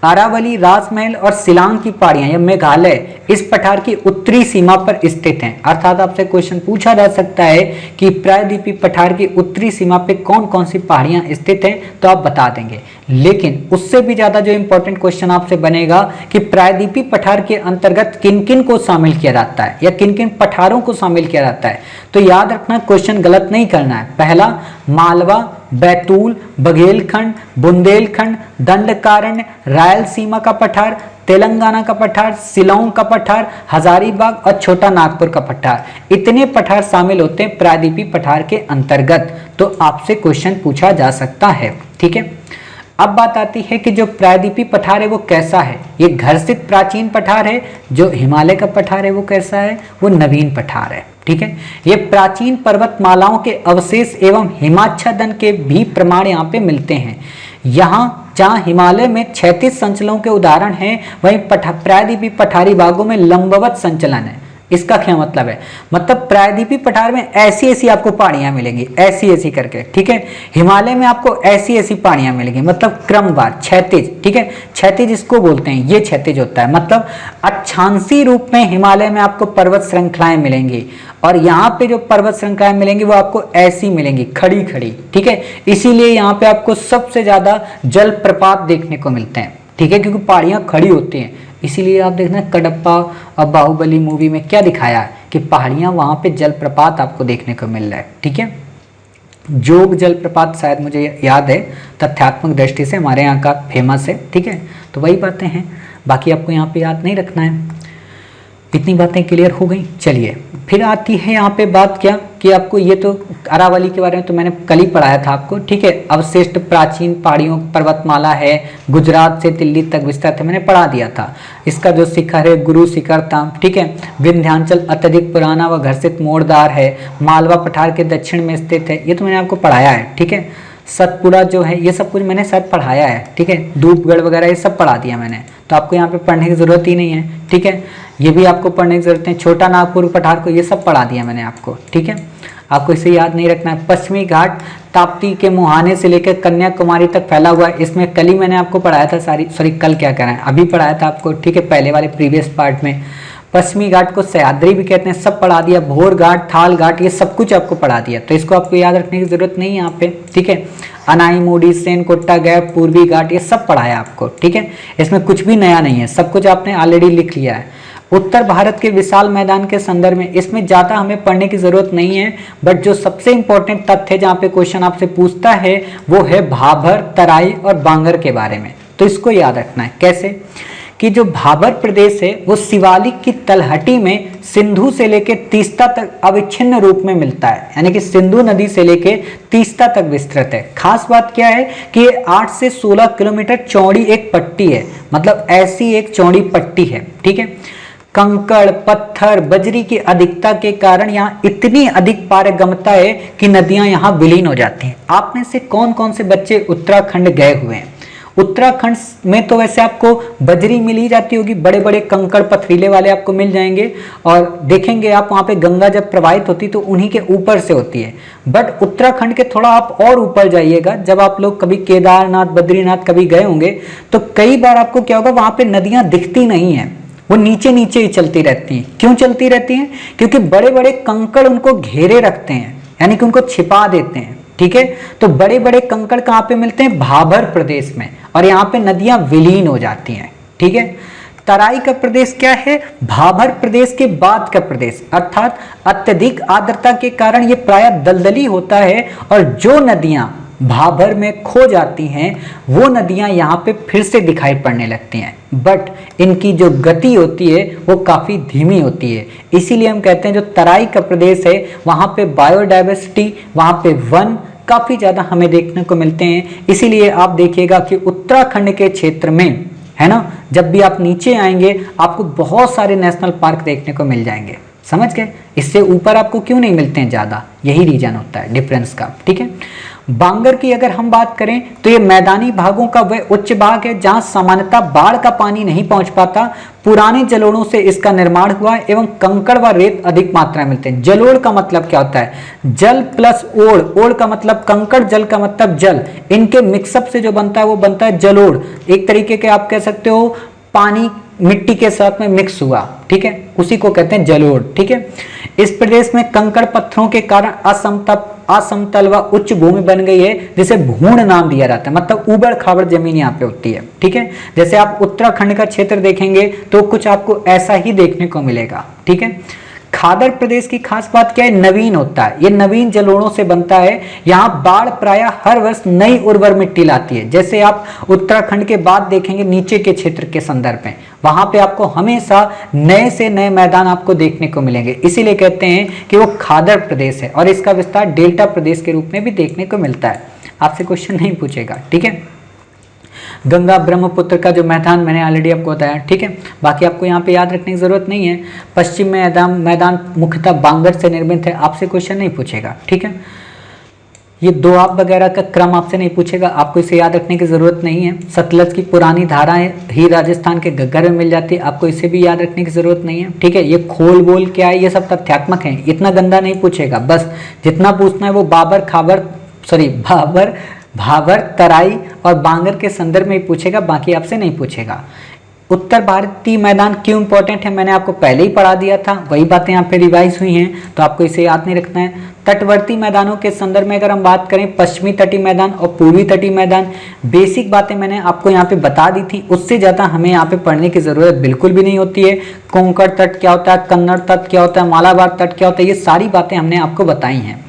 अरावली, राजमहल और शिलांग की पहाड़ियां या मेघालय इस पठार की उत्तरी सीमा पर स्थित हैं। अर्थात आपसे क्वेश्चन पूछा जा सकता है कि प्रायद्वीपीय पठार की उत्तरी सीमा पे कौन कौन सी पहाड़ियां स्थित हैं, तो आप बता देंगे। लेकिन उससे भी ज्यादा जो इंपॉर्टेंट क्वेश्चन आपसे बनेगा कि प्रायद्वीपीय पठार के अंतर्गत किन किन को शामिल किया जाता है या किन किन पठारों को शामिल किया जाता है। तो याद रखना, क्वेश्चन गलत नहीं करना है। पहला मालवा, बैतूल, बघेलखंड, बुंदेलखंड, दंडकारण्य, रायलसीमा का पठार, तेलंगाना का पठार, शिलांग का पठार, हजारीबाग और छोटा नागपुर का पठार, इतने पठार शामिल होते हैं प्रायद्वीपीय पठार के अंतर्गत। तो आपसे क्वेश्चन पूछा जा सकता है, ठीक है। अब बात आती है कि जो प्रायद्वीपीय पठार है वो कैसा है। ये घर्षित प्राचीन पठार है। जो हिमालय का पठार है वो कैसा है? वो नवीन पठार है, ठीक है। ये प्राचीन पर्वतमालाओं के अवशेष एवं हिमाच्छादन के भी प्रमाण यहाँ पे मिलते हैं। यहाँ जहाँ हिमालय में क्षैतिज संचलनों के उदाहरण हैं, वहीं प्रायद्वीपीय पठारी भागों में लंबवत संचलन है। इसका क्या मतलब है, मतलब प्रायद्वीपीय पठार में ऐसी ऐसी आपको पहाड़ियां मिलेंगी, ऐसी ऐसी करके, ठीक है। हिमालय में आपको ऐसी ऐसी पहाड़ियां मिलेंगी, मतलब क्रमवार क्षैतिज, ठीक है, क्षैतिज इसको बोलते हैं, ये क्षैतिज होता है, मतलब अक्षांशीय रूप में हिमालय में आपको पर्वत श्रृंखलाएं मिलेंगी, और यहाँ पे जो पर्वत श्रृंखलाएं मिलेंगी वो आपको ऐसी मिलेंगी, खड़ी खड़ी, ठीक है। इसीलिए यहाँ पे आपको सबसे ज्यादा जलप्रपात देखने को मिलते हैं, ठीक है, क्योंकि पहाड़ियां खड़ी होती हैं। इसीलिए आप देखना कडप्पा और बाहुबली मूवी में क्या दिखाया है कि पहाड़ियां वहां पे जलप्रपात आपको देखने को मिल रहा है, ठीक है। जोग जलप्रपात शायद मुझे याद है, तथ्यात्मक दृष्टि से हमारे यहाँ का फेमस है, ठीक है। तो वही बातें हैं, बाकी आपको यहाँ पे याद नहीं रखना है। इतनी बातें क्लियर हो गई। चलिए फिर आती है यहाँ पे बात क्या कि आपको ये तो अरावली के बारे में तो मैंने कल ही पढ़ाया था आपको, ठीक है। अवशिष्ट प्राचीन पहाड़ियों पर्वतमाला है, गुजरात से दिल्ली तक विस्तृत है, मैंने पढ़ा दिया था। इसका जो शिखर है गुरु शिखर धाम, ठीक है। विंध्याचल अत्यधिक पुराना व घर्षित मोड़दार है, मालवा पठार के दक्षिण में स्थित है, ये तो मैंने आपको पढ़ाया है, ठीक है। सतपुड़ा जो है ये सब कुछ मैंने शायद पढ़ाया है, ठीक है। धूपगढ़ वगैरह ये सब पढ़ा दिया मैंने, तो आपको यहाँ पे पढ़ने की जरूरत ही नहीं है, ठीक है। ये भी आपको पढ़ने की जरूरत है, छोटा नागपुर पठार को ये सब पढ़ा दिया मैंने आपको, ठीक है। आपको इसे याद नहीं रखना है। पश्चिमी घाट ताप्ती के मुहाने से लेकर कन्याकुमारी तक फैला हुआ है, इसमें कल ही मैंने आपको पढ़ाया था, सॉरी कल क्या कह रहे हैं, अभी पढ़ाया था आपको, ठीक है, पहले वाले प्रीवियस पार्ट में। पश्चिमी घाट को सह्याद्री भी कहते हैं, सब पढ़ा दिया। भोर घाट, थाल घाट, ये सब कुछ आपको पढ़ा दिया, तो इसको आपको याद रखने की जरूरत नहीं है यहाँ पे, ठीक है। अनाई मोडी, सेन कोट्टा गैप, पूर्वी घाट, ये सब पढ़ाया आपको, ठीक है। इसमें कुछ भी नया नहीं है, सब कुछ आपने ऑलरेडी लिख लिया है। उत्तर भारत के विशाल मैदान के संदर्भ में इसमें ज्यादा हमें पढ़ने की जरूरत नहीं है, बट जो सबसे इंपॉर्टेंट तथ्य है जहाँ पे क्वेश्चन आपसे पूछता है वो है भाबर, तराई और बांगर के बारे में, तो इसको याद रखना है। कैसे कि जो भाबर प्रदेश है वो शिवालिक की तलहटी में सिंधु से लेकर तीस्ता तक अविच्छिन्न रूप में मिलता है, यानी कि सिंधु नदी से लेकर तीस्ता तक विस्तृत है। खास बात क्या है कि ये 8 से 16 किलोमीटर चौड़ी एक पट्टी है, मतलब ऐसी एक चौड़ी पट्टी है, ठीक है। कंकड़, पत्थर, बजरी की अधिकता के कारण यहाँ इतनी अधिक पारगम्यता है कि नदियां यहाँ विलीन हो जाती हैं। आप में से कौन कौन से बच्चे उत्तराखंड गए हुए हैं? उत्तराखंड में तो वैसे आपको बजरी मिल ही जाती होगी, बड़े बड़े कंकड़ पथरीले वाले आपको मिल जाएंगे, और देखेंगे आप वहाँ पे गंगा जब प्रवाहित होती तो उन्हीं के ऊपर से होती है। बट उत्तराखंड के थोड़ा आप और ऊपर जाइएगा, जब आप लोग कभी केदारनाथ, बद्रीनाथ कभी गए होंगे तो कई बार आपको क्या होगा, वहाँ पे नदियाँ दिखती नहीं है, वो नीचे नीचे ही चलती रहती हैं। क्यों चलती रहती हैं? क्योंकि बड़े बड़े कंकड़ उनको घेरे रखते हैं, यानी कि उनको छिपा देते हैं, ठीक है। तो बड़े बड़े कंकड़ कहाँ पे मिलते हैं? भाबर प्रदेश में, और यहाँ पे नदियां विलीन हो जाती हैं, ठीक है। तराई का प्रदेश क्या है? भाबर प्रदेश के बाद का प्रदेश, अर्थात अत्यधिक आर्द्रता के कारण ये प्रायः दलदली होता है, और जो नदियां भाबर में खो जाती हैं वो नदियां यहाँ पे फिर से दिखाई पड़ने लगती हैं, बट इनकी जो गति होती है वो काफ़ी धीमी होती है। इसीलिए हम कहते हैं जो तराई का प्रदेश है वहाँ पे बायोडाइवर्सिटी, वहाँ पे वन काफ़ी ज़्यादा हमें देखने को मिलते हैं। इसीलिए आप देखिएगा कि उत्तराखंड के क्षेत्र में, है ना, जब भी आप नीचे आएंगे आपको बहुत सारे नेशनल पार्क देखने को मिल जाएंगे, समझ गए। इससे ऊपर आपको क्यों नहीं मिलते हैं ज़्यादा, यही रीजन होता है डिफरेंस का, ठीक है। बांगर की अगर हम बात करें तो ये मैदानी भागों का वह उच्च भाग है जहां सामान्यतः बाढ़ का पानी नहीं पहुंच पाता। पुराने जलोढ़ों से इसका निर्माण हुआ एवं कंकड़ व रेत अधिक मात्रा में मिलते हैं। जलोढ़ का मतलब क्या होता है? जल प्लस ओढ़, ओढ़ का मतलब कंकड़, जल का मतलब जल, इनके मिक्सअप से जो बनता है वो बनता है जलोढ़। एक तरीके के आप कह सकते हो पानी मिट्टी के साथ में मिक्स हुआ, ठीक है, उसी को कहते हैं जलोढ़, ठीक है। इस प्रदेश में कंकड़ पत्थरों के कारण असमतल व उच्च भूमि बन गई है, जिसे भूण नाम दिया जाता है, मतलब उबड़ खाबड़ जमीन यहाँ पे होती है, ठीक है। जैसे आप उत्तराखंड का क्षेत्र देखेंगे तो कुछ आपको ऐसा ही देखने को मिलेगा, ठीक है। खादर प्रदेश की खास बात क्या है? नवीन होता है, ये नवीन जलोढ़ों से बनता है। यहाँ बाढ़ प्रायः हर वर्ष नई उर्वर मिट्टी लाती है। जैसे आप उत्तराखंड के बाद देखेंगे नीचे के क्षेत्र के संदर्भ में, वहां पे आपको हमेशा नए से नए मैदान आपको देखने को मिलेंगे, इसीलिए कहते हैं कि वो खादर प्रदेश है, और इसका विस्तार डेल्टा प्रदेश के रूप में भी देखने को मिलता है। आपसे क्वेश्चन नहीं पूछेगा, ठीक है। गंगा ब्रह्मपुत्र का जो मैदान मैंने ऑलरेडी आपको बताया, ठीक है। बाकी आपको यहाँ पे याद रखने की जरूरत नहीं है। पश्चिम में मैदान मुख्यतः बांगर से निर्मित है, आपसे क्वेश्चन नहीं पूछेगा, ठीक है। ये दोआब वगैरह का क्रम आपसे नहीं पूछेगा, आपको इसे याद रखने की जरूरत नहीं है। सतलज की पुरानी धाराएं ही राजस्थान के घग्गर में मिल जाती है, आपको इसे भी याद रखने की जरूरत नहीं है। ठीक है, ये खोल बोल क्या है, ये सब तथ्यात्मक है, इतना गंदा नहीं पूछेगा। बस जितना पूछना है वो बाबर भाबर तराई और बांगर के संदर्भ में ही पूछेगा, बाकी आपसे नहीं पूछेगा। उत्तर भारतीय मैदान क्यों इंपॉर्टेंट है, मैंने आपको पहले ही पढ़ा दिया था, वही बातें यहाँ पे रिवाइज हुई हैं, तो आपको इसे याद नहीं रखना है। तटवर्ती मैदानों के संदर्भ में अगर हम बात करें, पश्चिमी तटीय मैदान और पूर्वी तटीय मैदान, बेसिक बातें मैंने आपको यहाँ पे बता दी थी, उससे ज़्यादा हमें यहाँ पे पढ़ने की ज़रूरत बिल्कुल भी नहीं होती है। कोंकण तट क्या होता है, कन्नड़ तट क्या होता है, मालाबार तट क्या होता है, ये सारी बातें हमने आपको बताई हैं।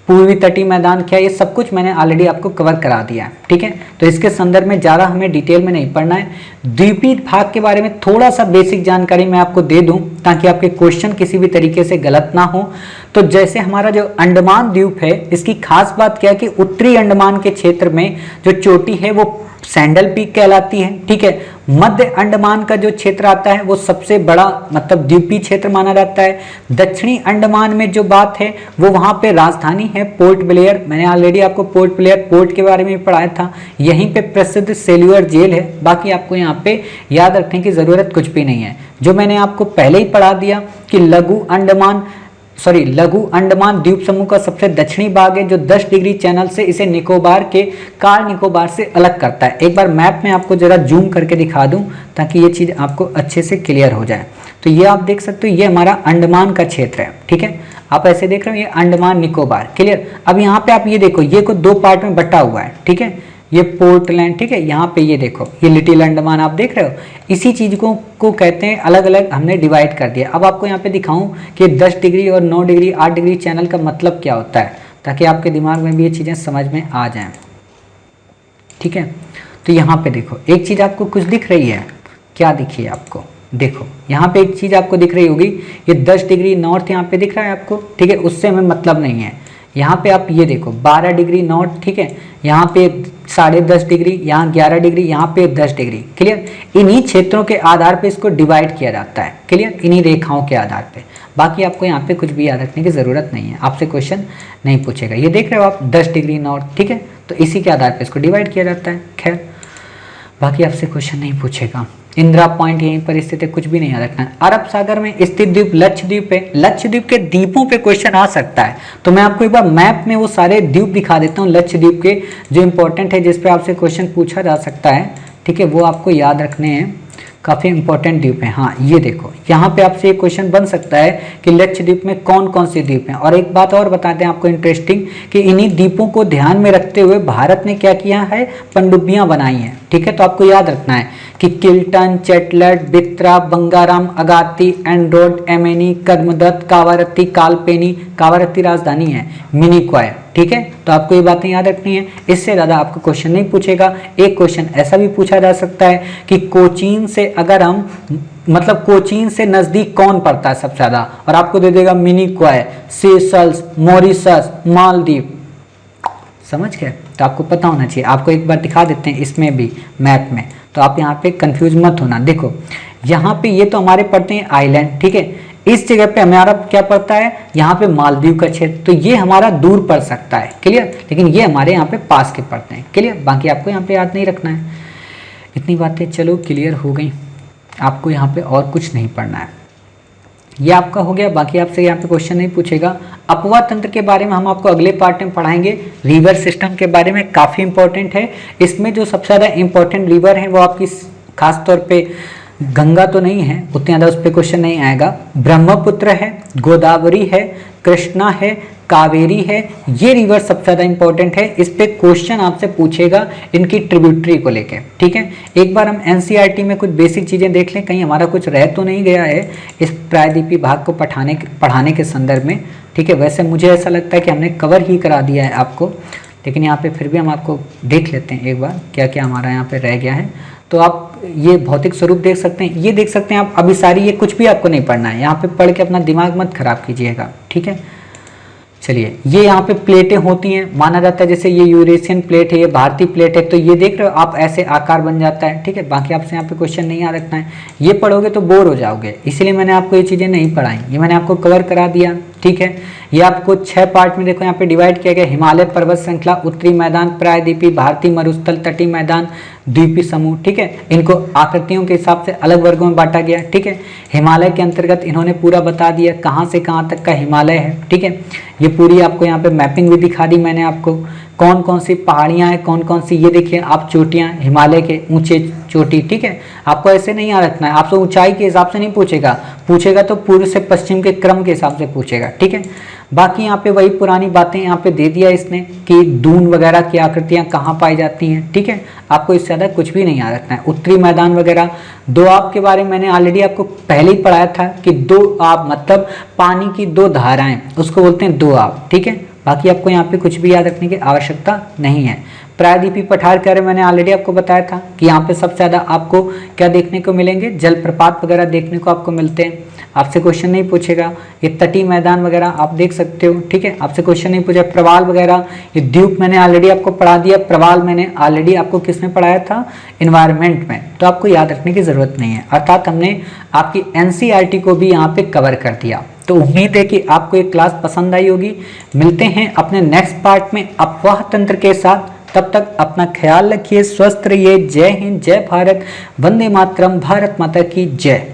पूर्वी तटीय मैदान क्या है, ये सब कुछ मैंने ऑलरेडी आपको कवर करा दिया है। ठीक है, तो इसके संदर्भ में ज़्यादा हमें डिटेल में नहीं पढ़ना है। द्वीपीय भाग के बारे में थोड़ा सा बेसिक जानकारी मैं आपको दे दूं ताकि आपके क्वेश्चन किसी भी तरीके से गलत ना हो। तो जैसे हमारा जो अंडमान द्वीप है, इसकी खास बात क्या है कि उत्तरी अंडमान के क्षेत्र में जो चोटी है वो सैंडल पीक कहलाती है। ठीक है, मध्य अंडमान का जो क्षेत्र आता है वो सबसे बड़ा मतलब द्वीपीय क्षेत्र माना जाता है। दक्षिणी अंडमान में जो बात है वो वहाँ पे राजधानी है पोर्ट ब्लेयर, मैंने ऑलरेडी आपको पोर्ट ब्लेयर पोर्ट के बारे में पढ़ाया था। यहीं पे प्रसिद्ध सेल्यूलर जेल है, बाकी आपको यहाँ पे याद रखने की ज़रूरत कुछ भी नहीं है। जो मैंने आपको पहले ही पढ़ा दिया कि लघु अंडमान द्वीप समूह का सबसे दक्षिणी भाग है जो 10 डिग्री चैनल से इसे निकोबार के कार निकोबार से अलग करता है। एक बार मैप में आपको जरा जूम करके दिखा दूं ताकि ये चीज़ आपको अच्छे से क्लियर हो जाए। तो ये आप देख सकते हो, ये हमारा अंडमान का क्षेत्र है। ठीक है, आप ऐसे देख रहे हो, ये अंडमान निकोबार, क्लियर। अब यहाँ पे आप ये देखो, ये को 2 पार्ट में बटा हुआ है। ठीक है, ये पोर्टलैंड, ठीक है, यहाँ पे ये देखो, ये लिटिल अंडमान आप देख रहे हो, इसी चीज को कहते हैं अलग अलग हमने डिवाइड कर दिया। अब आपको यहाँ पे दिखाऊं कि 10 डिग्री और 9 डिग्री 8 डिग्री चैनल का मतलब क्या होता है, ताकि आपके दिमाग में भी ये चीज़ें समझ में आ जाएं। ठीक है, तो यहाँ पे देखो, एक चीज़ आपको कुछ दिख रही है, क्या दिखी है आपको, देखो यहाँ पे एक चीज़ आपको दिख रही होगी, ये 10 डिग्री नॉर्थ यहाँ पे दिख रहा है आपको। ठीक है, उससे हमें मतलब नहीं है। यहाँ पे आप ये देखो 12 डिग्री नॉर्थ, ठीक है, यहाँ पे 10.5 डिग्री, यहाँ 11 डिग्री, यहाँ पे 10 डिग्री, क्लियर। इन्हीं क्षेत्रों के आधार पे इसको डिवाइड किया जाता है, क्लियर, इन्हीं रेखाओं के आधार पे। बाकी आपको यहाँ पे कुछ भी याद रखने की ज़रूरत नहीं है, आपसे क्वेश्चन नहीं पूछेगा। ये देख रहे हो आप 10 डिग्री नॉर्थ, ठीक है, तो इसी के आधार पर इसको डिवाइड किया जाता है। खैर, बाकी आपसे क्वेश्चन नहीं पूछेगा। इंदिरा पॉइंट यहीं पर स्थित है, कुछ भी नहीं याद रखना है। अरब सागर में स्थित द्वीप लक्षद्वीप है, लक्षद्वीप के द्वीपों पे क्वेश्चन आ सकता है, तो मैं आपको एक बार मैप में वो सारे द्वीप दिखा देता हूँ लक्षद्वीप के, जो इंपॉर्टेंट है, जिस पे आपसे क्वेश्चन पूछा जा सकता है। ठीक है, वो आपको याद रखने हैं, काफ़ी इंपॉर्टेंट द्वीप है। हाँ, ये देखो, यहाँ पे आपसे एक क्वेश्चन बन सकता है कि लक्षद्वीप में कौन कौन से द्वीप हैं। और एक बात और बताते हैं आपको इंटरेस्टिंग, कि इन्हीं द्वीपों को ध्यान में रखते हुए भारत ने क्या किया है, पनडुब्बियां बनाई हैं। ठीक है, तो आपको याद रखना है कि किल्टन, चैटलट, बित्रा, बंगाराम, अगाती, एंड्रोड, एमेनी, कदमदत्त, कावारत्ती, कालपेनी, कावारत्ती राजधानी है, मिनीकॉय। ठीक है, तो आपको ये बातें याद रखनी है, इससे ज़्यादा आपको क्वेश्चन नहीं पूछेगा। एक क्वेश्चन ऐसा भी पूछा जा सकता है कि कोचीन से अगर हम मतलब कोचीन से नज़दीक कौन पड़ता है सबसे ज़्यादा, और आपको दे देगा मिनीकॉय, सेशल्स, मॉरिशस, मालदीव। समझ गए, तो आपको पता होना चाहिए। आपको एक बार दिखा देते हैं इसमें भी मैप में, तो आप यहाँ पे कंफ्यूज मत होना। देखो यहाँ पे ये तो हमारे पड़ते हैं आइलैंड, ठीक है, इस जगह पे हमारा क्या पड़ता है, यहाँ पे मालदीव का क्षेत्र, तो ये हमारा दूर पड़ सकता है, क्लियर, लेकिन ये हमारे यहाँ पे पास के पड़ते हैं, क्लियर। बाकी आपको यहाँ पे याद नहीं रखना है। इतनी बातें चलो क्लियर हो गई, आपको यहाँ पे और कुछ नहीं पढ़ना है, ये आपका हो गया। बाकी आपसे यहाँ पे क्वेश्चन नहीं पूछेगा। अपवाह तंत्र के बारे में हम आपको अगले पार्ट में पढ़ाएंगे। रिवर सिस्टम के बारे में काफ़ी इंपॉर्टेंट है, इसमें जो सबसे ज़्यादा इंपॉर्टेंट रिवर है वो आपकी खास तौर पे गंगा तो नहीं है, उतने ज़्यादा उस पर क्वेश्चन नहीं आएगा। ब्रह्मपुत्र है, गोदावरी है, कृष्णा है, कावेरी है, ये रिवर सबसे ज़्यादा इंपॉर्टेंट है। इस पे क्वेश्चन आपसे पूछेगा इनकी ट्रिब्यूटरी को लेके। ठीक है, एक बार हम एनसीईआरटी में कुछ बेसिक चीज़ें देख लें, कहीं हमारा कुछ रह तो नहीं गया है इस प्रायद्वीपीय भाग को पढ़ाने के संदर्भ में। ठीक है, वैसे मुझे ऐसा लगता है कि हमने कवर ही करा दिया है आपको, लेकिन यहाँ पे फिर भी हम आपको देख लेते हैं एक बार क्या क्या हमारा यहाँ पे रह गया है। तो आप ये भौतिक स्वरूप देख सकते हैं, ये देख सकते हैं आप। अभी सारी ये कुछ भी आपको नहीं पढ़ना है, यहाँ पे पढ़ के अपना दिमाग मत खराब कीजिएगा। ठीक है, चलिए, ये यहाँ पे प्लेटें होती हैं, माना जाता है जैसे ये यूरेशियन प्लेट है, ये भारतीय प्लेट है, तो ये देख रहे हो आप, ऐसे आकार बन जाता है। ठीक है, बाकी आपसे यहाँ पे क्वेश्चन नहीं याद रखना है, ये पढ़ोगे तो बोर हो जाओगे, इसीलिए मैंने आपको ये चीज़ें नहीं पढ़ाई, ये मैंने आपको कवर करा दिया। ठीक है, ये आपको 6 पार्ट में देखो यहाँ पे डिवाइड किया गया। हिमालय पर्वत श्रृंखला, उत्तरी मैदान, प्रायद्वीपीय, भारतीय मरुस्थल, तटीय मैदान, द्वीपीय समूह। ठीक है, इनको आकृतियों के हिसाब से अलग वर्गों में बांटा गया। ठीक है, हिमालय के अंतर्गत इन्होंने पूरा बता दिया कहाँ से कहाँ तक का हिमालय है। ठीक है, ये पूरी आपको यहाँ पे मैपिंग भी दिखा दी मैंने आपको, कौन कौन सी पहाड़ियाँ हैं, कौन कौन सी, ये देखिए आप चोटियाँ, हिमालय के ऊंचे चोटी। ठीक है, आपको ऐसे नहीं याद रखना है, आपसे ऊंचाई के हिसाब से नहीं पूछेगा तो पूर्व से पश्चिम के क्रम के हिसाब से पूछेगा। ठीक है, बाकी यहाँ पे वही पुरानी बातें यहाँ पे दे दिया इसने कि दून वगैरह की आकृतियाँ कहाँ पाई जाती हैं। ठीक है, आपको इससे ज़्यादा कुछ भी नहीं याद रखना है। उत्तरी मैदान वगैरह, दोआब के बारे में मैंने ऑलरेडी आपको पहले ही पढ़ाया था कि दोआब मतलब पानी की दो धाराएं, उसको बोलते हैं दोआब। ठीक है, बाकी आपको यहाँ पे कुछ भी याद रखने की आवश्यकता नहीं है। प्रायद्वीपीय पठार के बारे में मैंने ऑलरेडी आपको बताया था कि यहाँ पे सबसे ज़्यादा आपको क्या देखने को मिलेंगे, जलप्रपात वगैरह देखने को आपको मिलते हैं। आपसे क्वेश्चन नहीं पूछेगा। ये तटीय मैदान वगैरह आप देख सकते हो। ठीक है, आपसे क्वेश्चन नहीं पूछा। प्रवाल वगैरह, ये द्वीप मैंने ऑलरेडी आपको पढ़ा दिया। प्रवाल मैंने ऑलरेडी आपको किसमें पढ़ाया था, इन्वायरमेंट में, तो आपको याद रखने की जरूरत नहीं है। अर्थात हमने आपकी एनसीईआरटी को भी यहाँ पे कवर कर दिया। तो उम्मीद है कि आपको ये क्लास पसंद आई होगी। मिलते हैं अपने नेक्स्ट पार्ट में अफवाह तंत्र के साथ। तब तक अपना ख्याल रखिए, स्वस्थ रहिए। जय हिंद, जय भारत, वंदे मातरम, भारत माता की जय।